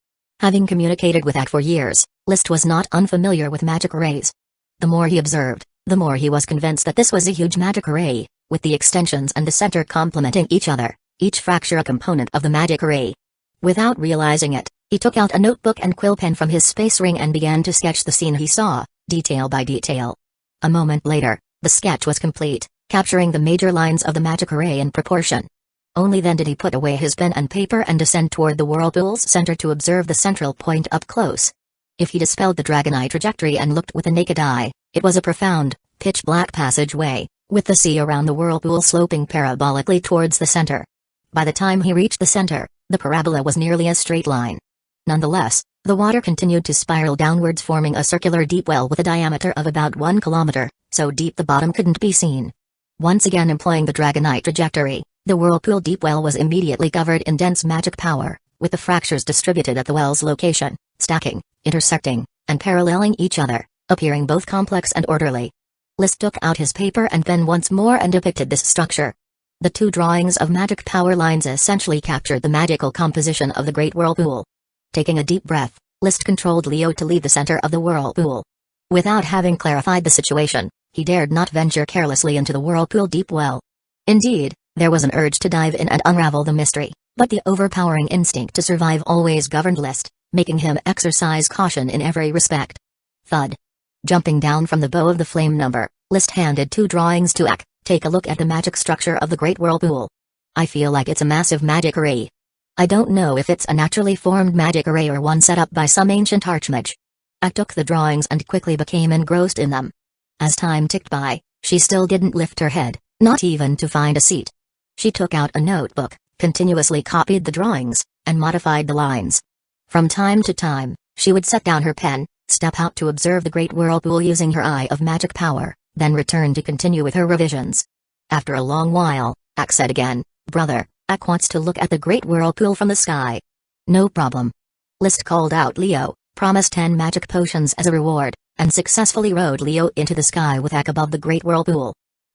Having communicated with Ak for years, List was not unfamiliar with magic arrays. The more he observed, the more he was convinced that this was a huge magic array, with the extensions and the center complementing each other, each fracture a component of the magic array. Without realizing it, he took out a notebook and quill pen from his space ring and began to sketch the scene he saw, detail by detail. A moment later, the sketch was complete, capturing the major lines of the magic array in proportion. Only then did he put away his pen and paper and descend toward the whirlpool's center to observe the central point up close. If he dispelled the dragon eye trajectory and looked with the naked eye, it was a profound, pitch-black passageway, with the sea around the whirlpool sloping parabolically towards the center. By the time he reached the center, the parabola was nearly a straight line. Nonetheless, the water continued to spiral downwards, forming a circular deep well with a diameter of about 1 kilometer, so deep the bottom couldn't be seen. Once again employing the dragon eye trajectory, the whirlpool deep well was immediately covered in dense magic power, with the fractures distributed at the well's location, stacking, intersecting, and paralleling each other, appearing both complex and orderly. List took out his paper and pen once more and depicted this structure. The two drawings of magic power lines essentially captured the magical composition of the great whirlpool. Taking a deep breath, List controlled Leo to leave the center of the whirlpool. Without having clarified the situation, he dared not venture carelessly into the whirlpool deep well. Indeed, there was an urge to dive in and unravel the mystery, but the overpowering instinct to survive always governed List, making him exercise caution in every respect. Thud. Jumping down from the bow of the flame number, List handed 2 drawings to Ak. Take a look at the magic structure of the great whirlpool. I feel like it's a massive magic array. I don't know if it's a naturally formed magic array or one set up by some ancient archmage. I took the drawings and quickly became engrossed in them. As time ticked by, she still didn't lift her head, not even to find a seat. She took out a notebook, continuously copied the drawings, and modified the lines. From time to time, she would set down her pen, step out to observe the great whirlpool using her eye of magic power, then return to continue with her revisions. After a long while, Ak said again, "Brother, Ak wants to look at the great whirlpool from the sky." "No problem." List called out Leo, promised 10 magic potions as a reward, and successfully rode Leo into the sky with Ak above the great whirlpool.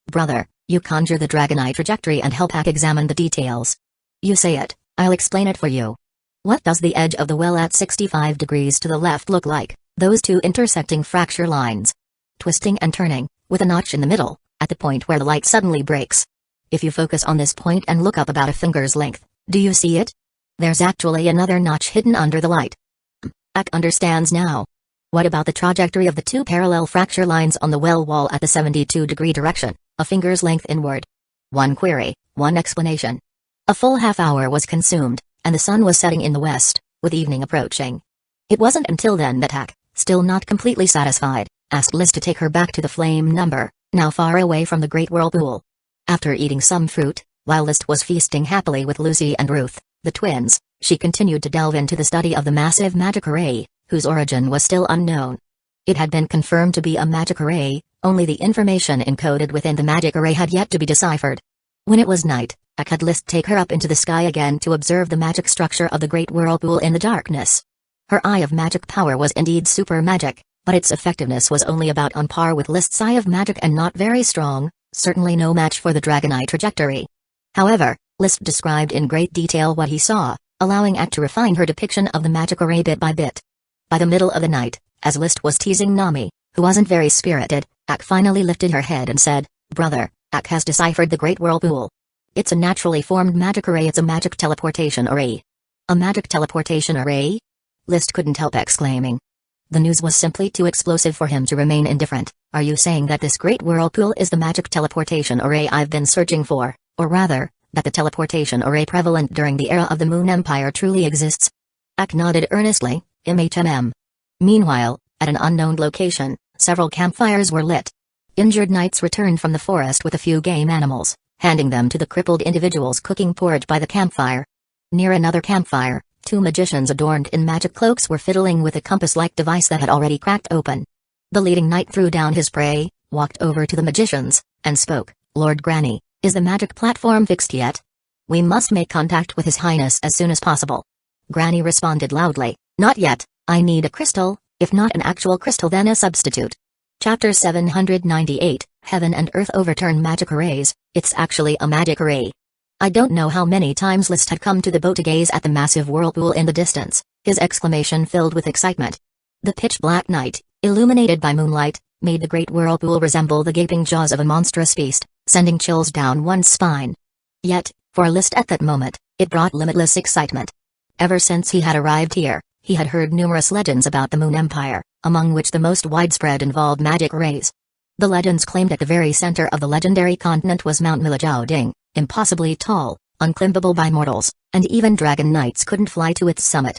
"Brother, you conjure the Dragonite trajectory and help Ak examine the details." "You say it, I'll explain it for you. What does the edge of the well at 65 degrees to the left look like, those two intersecting fracture lines? Twisting and turning, with a notch in the middle, at the point where the light suddenly breaks. If you focus on this point and look up about a finger's length, do you see it? There's actually another notch hidden under the light." Ak understands now. "What about the trajectory of the two parallel fracture lines on the well wall at the 72-degree direction, a finger's length inward?" One query, one explanation. A full half-hour was consumed, and the sun was setting in the west, with evening approaching. It wasn't until then that Ak, still not completely satisfied, asked Liz to take her back to the flame number, now far away from the great whirlpool. After eating some fruit, while List was feasting happily with Lucy and Ruth, the twins, she continued to delve into the study of the massive magic array, whose origin was still unknown. It had been confirmed to be a magic array, only the information encoded within the magic array had yet to be deciphered. When it was night, Ak had List take her up into the sky again to observe the magic structure of the great whirlpool in the darkness. Her eye of magic power was indeed super magic, but its effectiveness was only about on par with List's eye of magic and not very strong, certainly no match for the Dragonite trajectory. However, List described in great detail what he saw, allowing Ak to refine her depiction of the magic array bit by bit. By the middle of the night, as List was teasing Nami, who wasn't very spirited, Ak finally lifted her head and said, "Brother, Ak has deciphered the great whirlpool. It's a naturally formed magic array. It's a magic teleportation array." "A magic teleportation array?" List couldn't help exclaiming. The news was simply too explosive for him to remain indifferent. "Are you saying that this great whirlpool is the magic teleportation array I've been searching for, or rather, that the teleportation array prevalent during the era of the Moon Empire truly exists?" Ak nodded earnestly, "MHMM." Meanwhile, at an unknown location, several campfires were lit. Injured knights returned from the forest with a few game animals, handing them to the crippled individuals cooking porridge by the campfire. Near another campfire, 2 magicians adorned in magic cloaks were fiddling with a compass-like device that had already cracked open. The leading knight threw down his prey, walked over to the magicians, and spoke, "Lord Granny, is the magic platform fixed yet? We must make contact with His Highness as soon as possible." Granny responded loudly, "Not yet, I need a crystal, if not an actual crystal then a substitute." Chapter 798, Heaven and Earth Overturn Magic Arrays. It's actually a magic array. I don't know how many times List had come to the boat to gaze at the massive whirlpool in the distance, his exclamation filled with excitement. The pitch-black night, illuminated by moonlight, made the great whirlpool resemble the gaping jaws of a monstrous beast, sending chills down one's spine. Yet, for List at that moment, it brought limitless excitement. Ever since he had arrived here, he had heard numerous legends about the Moon Empire, among which the most widespread involved magic arrays. The legends claimed at the very center of the legendary continent was Mount Milajaoding, impossibly tall, unclimbable by mortals, and even dragon knights couldn't fly to its summit.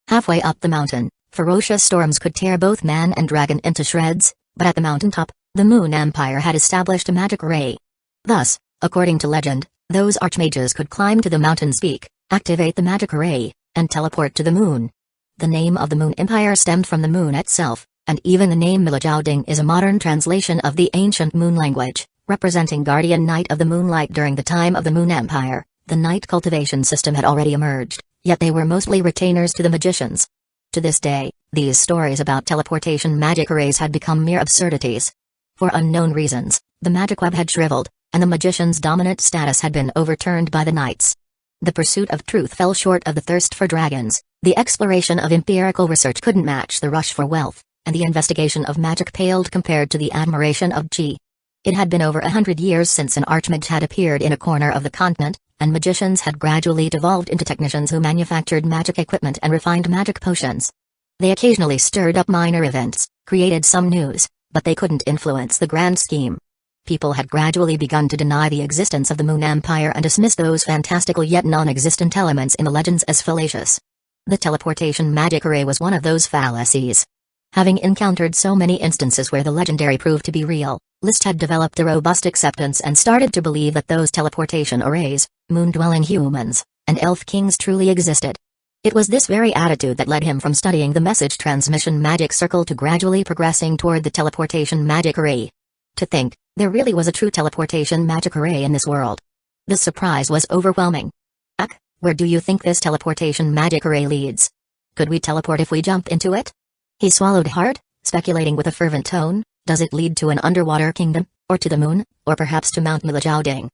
Halfway up the mountain, ferocious storms could tear both man and dragon into shreds, but at the mountaintop, the Moon Empire had established a magic array. Thus, according to legend, those archmages could climb to the mountain's peak, activate the magic array, and teleport to the moon. The name of the Moon Empire stemmed from the moon itself, and even the name Milajaoding is a modern translation of the ancient moon language, representing guardian knight of the moonlight. During the time of the Moon Empire, the knight cultivation system had already emerged, yet they were mostly retainers to the magicians. To this day, these stories about teleportation magic arrays had become mere absurdities. For unknown reasons, the magic web had shriveled, and the magician's dominant status had been overturned by the knights. The pursuit of truth fell short of the thirst for dragons, the exploration of empirical research couldn't match the rush for wealth, and the investigation of magic paled compared to the admiration of Chi. It had been over 100 years since an archmage had appeared in a corner of the continent, and magicians had gradually devolved into technicians who manufactured magic equipment and refined magic potions. They occasionally stirred up minor events, created some news, but they couldn't influence the grand scheme. People had gradually begun to deny the existence of the Moon Empire and dismiss those fantastical yet non-existent elements in the legends as fallacious. The teleportation magic array was one of those fallacies. Having encountered so many instances where the legendary proved to be real, Liszt had developed a robust acceptance and started to believe that those teleportation arrays, moon-dwelling humans, and elf kings truly existed. It was this very attitude that led him from studying the message transmission magic circle to gradually progressing toward the teleportation magic array. To think, there really was a true teleportation magic array in this world. The surprise was overwhelming. Ak, where do you think this teleportation magic array leads? Could we teleport if we jump into it? He swallowed hard, speculating with a fervent tone. Does it lead to an underwater kingdom, or to the moon, or perhaps to Mount Milajouding?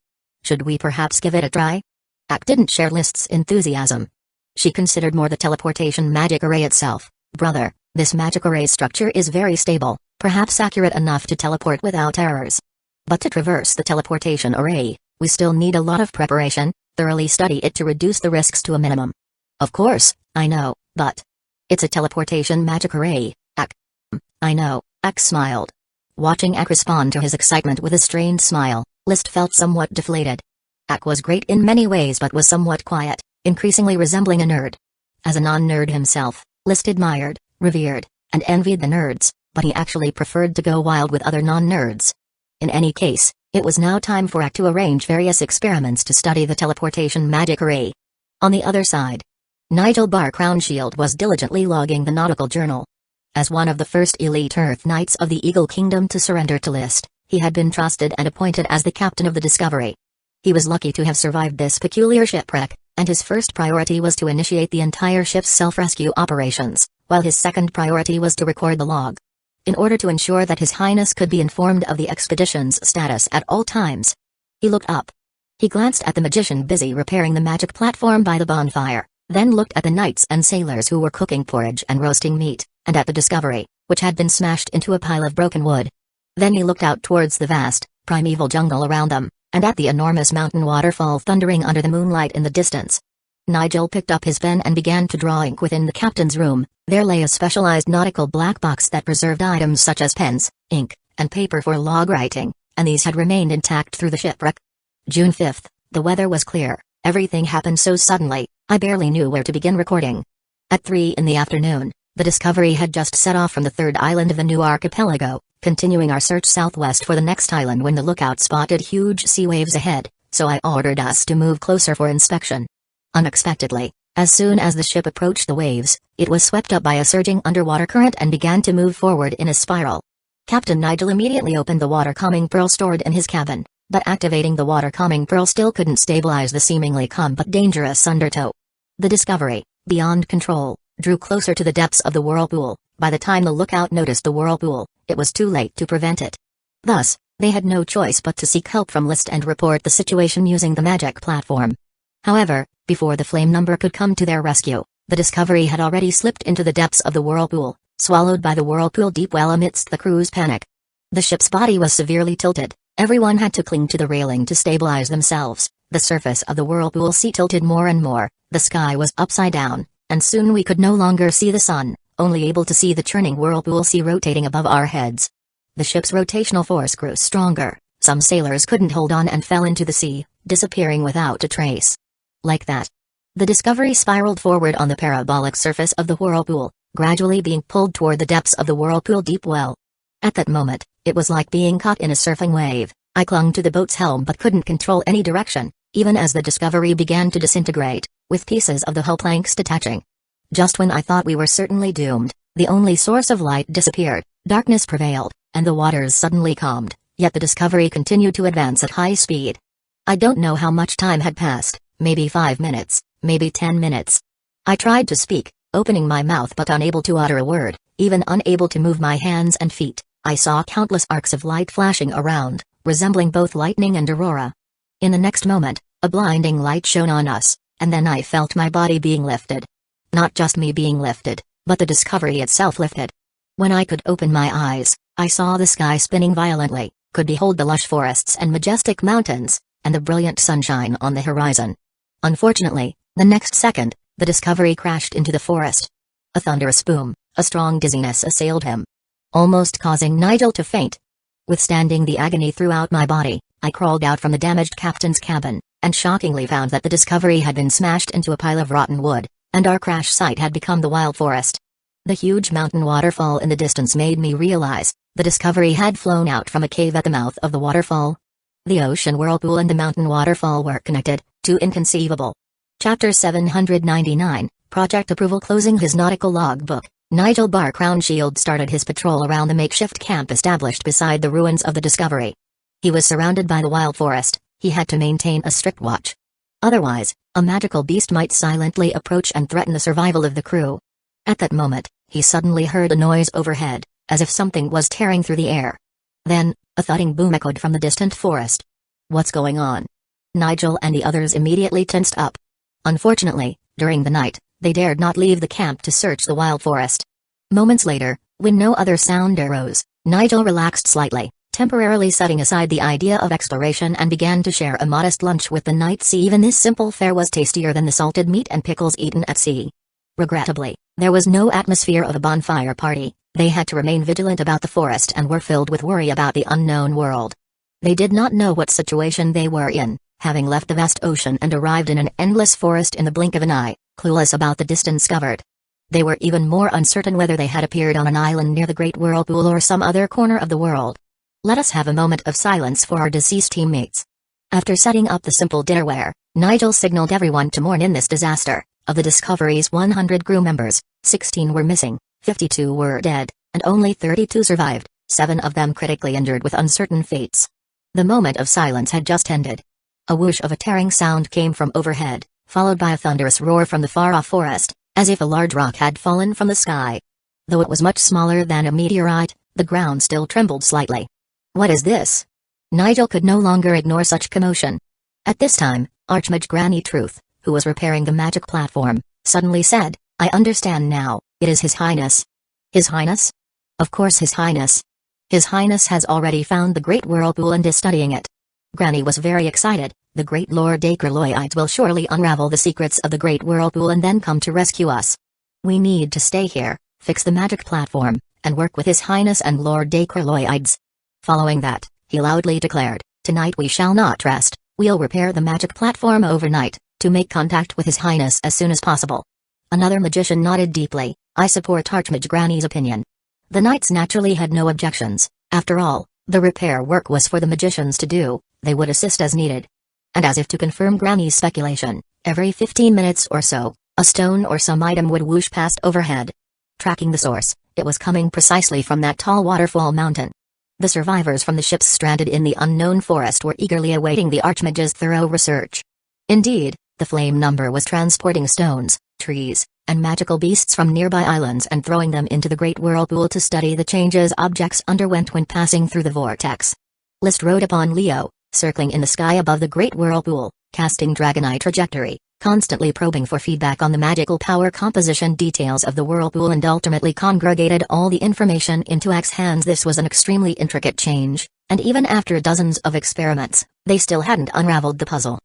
Should we perhaps give it a try? Ak didn't share Liszt's enthusiasm. She considered more the teleportation magic array itself. Brother, this magic array structure is very stable, perhaps accurate enough to teleport without errors. But to traverse the teleportation array, we still need a lot of preparation, thoroughly study it to reduce the risks to a minimum. Of course, I know, but it's a teleportation magic array, Ak. I know, Ak smiled. Watching Ak respond to his excitement with a strained smile, Liszt felt somewhat deflated. Ak was great in many ways but was somewhat quiet, increasingly resembling a nerd. As a non-nerd himself, Liszt admired, revered, and envied the nerds, but he actually preferred to go wild with other non-nerds. In any case, it was now time for Ak to arrange various experiments to study the teleportation magic array. On the other side, Nigel Bar Crownshield was diligently logging the nautical journal. As one of the first elite Earth Knights of the Eagle Kingdom to surrender to Liszt, he had been trusted and appointed as the captain of the Discovery. He was lucky to have survived this peculiar shipwreck, and his first priority was to initiate the entire ship's self-rescue operations, while his second priority was to record the log. In order to ensure that His Highness could be informed of the expedition's status at all times. He looked up. He glanced at the magician busy repairing the magic platform by the bonfire, then looked at the knights and sailors who were cooking porridge and roasting meat, and at the Discovery, which had been smashed into a pile of broken wood. Then he looked out towards the vast, primeval jungle around them, and at the enormous mountain waterfall thundering under the moonlight in the distance. Nigel picked up his pen and began to draw ink within the captain's room. There lay a specialized nautical black box that preserved items such as pens, ink, and paper for log writing, and these had remained intact through the shipwreck. June 5th, the weather was clear. Everything happened so suddenly, I barely knew where to begin recording. At 3 in the afternoon, the Discovery had just set off from the third island of the new archipelago, continuing our search southwest for the next island when the lookout spotted huge sea waves ahead, so I ordered us to move closer for inspection. Unexpectedly, as soon as the ship approached the waves, it was swept up by a surging underwater current and began to move forward in a spiral. Captain Nigel immediately opened the water-calming pearl stored in his cabin, but activating the water-calming pearl still couldn't stabilize the seemingly calm but dangerous undertow. The Discovery, beyond control, drew closer to the depths of the whirlpool. By the time the lookout noticed the whirlpool, it was too late to prevent it. Thus, they had no choice but to seek help from Liszt and report the situation using the magic platform. However, before the flame number could come to their rescue, the Discovery had already slipped into the depths of the whirlpool, swallowed by the whirlpool deep well amidst the crew's panic. The ship's body was severely tilted. Everyone had to cling to the railing to stabilize themselves. The surface of the whirlpool sea tilted more and more, the sky was upside down, and soon we could no longer see the sun, only able to see the churning whirlpool sea rotating above our heads. The ship's rotational force grew stronger. Some sailors couldn't hold on and fell into the sea, disappearing without a trace. Like that. The Discovery spiraled forward on the parabolic surface of the whirlpool, gradually being pulled toward the depths of the whirlpool deep well. At that moment, it was like being caught in a surfing wave. I clung to the boat's helm but couldn't control any direction, even as the Discovery began to disintegrate, with pieces of the hull planks detaching. Just when I thought we were certainly doomed, the only source of light disappeared, darkness prevailed, and the waters suddenly calmed, yet the Discovery continued to advance at high speed. I don't know how much time had passed, maybe 5 minutes, maybe 10 minutes. I tried to speak, opening my mouth but unable to utter a word, even unable to move my hands and feet. I saw countless arcs of light flashing around, resembling both lightning and aurora. In the next moment, a blinding light shone on us, and then I felt my body being lifted. Not just me being lifted, but the Discovery itself lifted. When I could open my eyes, I saw the sky spinning violently, could behold the lush forests and majestic mountains, and the brilliant sunshine on the horizon. Unfortunately, the next second, the Discovery crashed into the forest. A thunderous boom, a strong dizziness assailed him, almost causing Nigel to faint. Withstanding the agony throughout my body, I crawled out from the damaged captain's cabin, and shockingly found that the Discovery had been smashed into a pile of rotten wood, and our crash site had become the wild forest. The huge mountain waterfall in the distance made me realize the Discovery had flown out from a cave at the mouth of the waterfall. The ocean whirlpool and the mountain waterfall were connected, too inconceivable. Chapter 799, Project Approval. Closing his nautical logbook, Nigel Barcrownshield started his patrol around the makeshift camp established beside the ruins of the Discovery. He was surrounded by the wild forest, he had to maintain a strict watch. Otherwise, a magical beast might silently approach and threaten the survival of the crew. At that moment, he suddenly heard a noise overhead, as if something was tearing through the air. Then, a thudding boom echoed from the distant forest. What's going on? Nigel and the others immediately tensed up. Unfortunately, during the night, they dared not leave the camp to search the wild forest. Moments later, when no other sound arose, Nigel relaxed slightly, temporarily setting aside the idea of exploration, and began to share a modest lunch with the knights. Even this simple fare was tastier than the salted meat and pickles eaten at sea. Regrettably, there was no atmosphere of a bonfire party. They had to remain vigilant about the forest and were filled with worry about the unknown world. They did not know what situation they were in, having left the vast ocean and arrived in an endless forest in the blink of an eye, clueless about the distance covered. They were even more uncertain whether they had appeared on an island near the Great Whirlpool or some other corner of the world. Let us have a moment of silence for our deceased teammates. After setting up the simple dinnerware, Nigel signaled everyone to mourn in this disaster. Of the Discovery's 100 crew members, 16 were missing, 52 were dead, and only 32 survived, 7 of them critically injured with uncertain fates. The moment of silence had just ended. A whoosh of a tearing sound came from overhead, followed by a thunderous roar from the far-off forest, as if a large rock had fallen from the sky. Though it was much smaller than a meteorite, the ground still trembled slightly. What is this? Nigel could no longer ignore such commotion. At this time, Archmage Granny Truth, who was repairing the magic platform, suddenly said, I understand now, it is His Highness. His Highness? Of course His Highness. His Highness has already found the Great Whirlpool and is studying it. Granny was very excited. The Great Lord Dakerloides will surely unravel the secrets of the Great Whirlpool and then come to rescue us. We need to stay here, fix the magic platform, and work with His Highness and Lord Dakerloides. Following that, he loudly declared, tonight we shall not rest, we'll repair the magic platform overnight, to make contact with His Highness as soon as possible. Another magician nodded deeply, I support Archmage Granny's opinion. The knights naturally had no objections. After all, the repair work was for the magicians to do, they would assist as needed. And as if to confirm Granny's speculation, every 15 minutes or so, a stone or some item would whoosh past overhead. Tracking the source, it was coming precisely from that tall waterfall mountain. The survivors from the ships stranded in the unknown forest were eagerly awaiting the Archmage's thorough research. Indeed, the flame number was transporting stones, trees, and magical beasts from nearby islands and throwing them into the Great Whirlpool to study the changes objects underwent when passing through the vortex. List rode upon Leo, circling in the sky above the Great Whirlpool, casting Dragonite trajectory, constantly probing for feedback on the magical power composition details of the whirlpool, and ultimately congregated all the information into Ack's hands. This was an extremely intricate change, and even after dozens of experiments, they still hadn't unraveled the puzzle.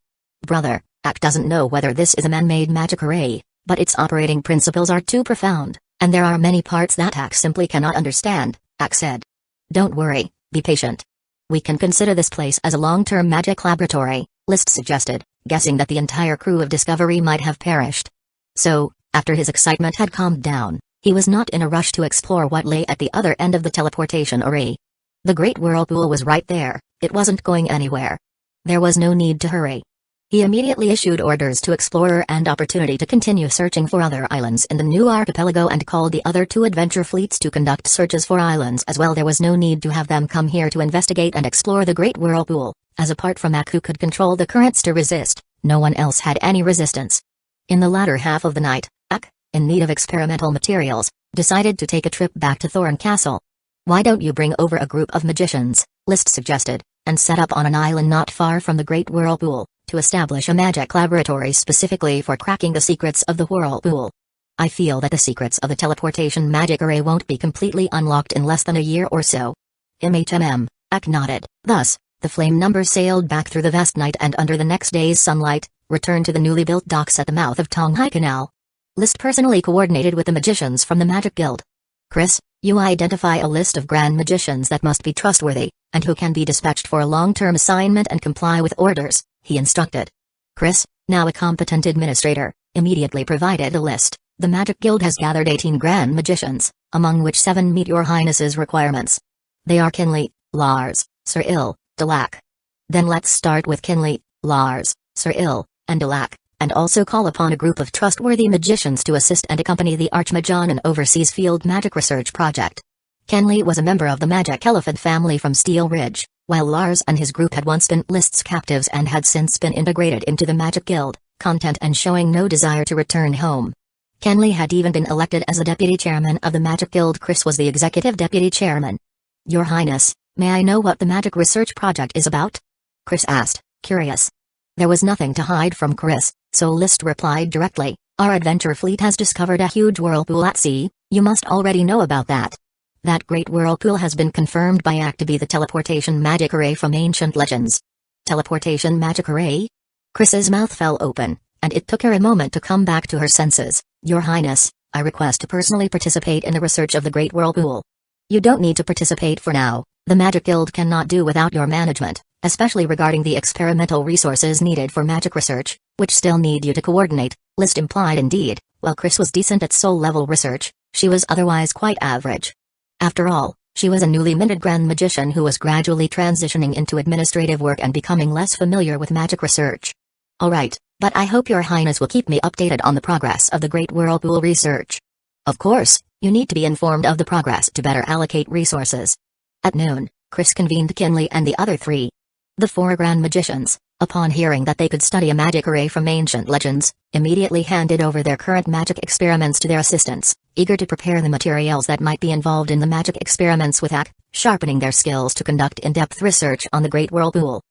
Brother, Ack doesn't know whether this is a man-made magic array, but its operating principles are too profound, and there are many parts that Ack simply cannot understand, Ack said. Don't worry, be patient. We can consider this place as a long-term magic laboratory, List suggested, guessing that the entire crew of Discovery might have perished. So, after his excitement had calmed down, he was not in a rush to explore what lay at the other end of the teleportation array. The Great Whirlpool was right there, it wasn't going anywhere. There was no need to hurry. He immediately issued orders to Explorer and Opportunity to continue searching for other islands in the new archipelago and called the other 2 adventure fleets to conduct searches for islands as well. There was no need to have them come here to investigate and explore the Great Whirlpool, as apart from Ack, who could control the currents to resist, no one else had any resistance. In the latter half of the night, Ack, in need of experimental materials, decided to take a trip back to Thorn Castle. Why don't you bring over a group of magicians, List suggested, and set up on an island not far from the Great Whirlpool, to establish a magic laboratory specifically for cracking the secrets of the whirlpool. I feel that the secrets of the teleportation magic array won't be completely unlocked in less than a year or so. Ack nodded. Thus, the flame number sailed back through the vast night and under the next day's sunlight, returned to the newly built docks at the mouth of Tonghai Canal. List personally coordinated with the magicians from the Magic Guild. Chris, You identify a list of grand magicians that must be trustworthy, and who can be dispatched for a long-term assignment and comply with orders, he instructed. Chris, now a competent administrator, immediately provided a list. The Magic Guild has gathered 18 grand magicians, among which 7 meet your highness's requirements. They are Kinley, Lars, Sir Il, Delac. Then let's start with Kinley, Lars, Sir Il, and Delac, and also call upon a group of trustworthy magicians to assist and accompany the Archmage on an overseas field magic research project. Kinley was a member of the Magic Elephant family from Steel Ridge, while Lars and his group had once been List's captives and had since been integrated into the Magic Guild, content and showing no desire to return home. Kinley had even been elected as a deputy chairman of the Magic Guild. Chris was the executive deputy chairman. Your Highness, may I know what the magic research project is about? Chris asked, curious. There was nothing to hide from Chris, so List replied directly, our adventure fleet has discovered a huge whirlpool at sea, you must already know about that. That great whirlpool has been confirmed by ACT to be the teleportation magic array from ancient legends. Teleportation magic array? Chris's mouth fell open, and it took her a moment to come back to her senses. Your Highness, I request to personally participate in the research of the Great Whirlpool. You don't need to participate for now, the Magic Guild cannot do without your management, especially regarding the experimental resources needed for magic research, which still need you to coordinate, List implied. Indeed, while Chris was decent at soul-level research, she was otherwise quite average. After all, she was a newly minted Grand Magician who was gradually transitioning into administrative work and becoming less familiar with magic research. Alright, but I hope your Highness will keep me updated on the progress of the Great Whirlpool research. Of course, you need to be informed of the progress to better allocate resources. At noon, Chris convened Kinley and the other 3. The 4 Grand Magicians, upon hearing that they could study a magic array from ancient legends, immediately handed over their current magic experiments to their assistants, eager to prepare the materials that might be involved in the magic experiments with AC, sharpening their skills to conduct in-depth research on the Great Whirlpool.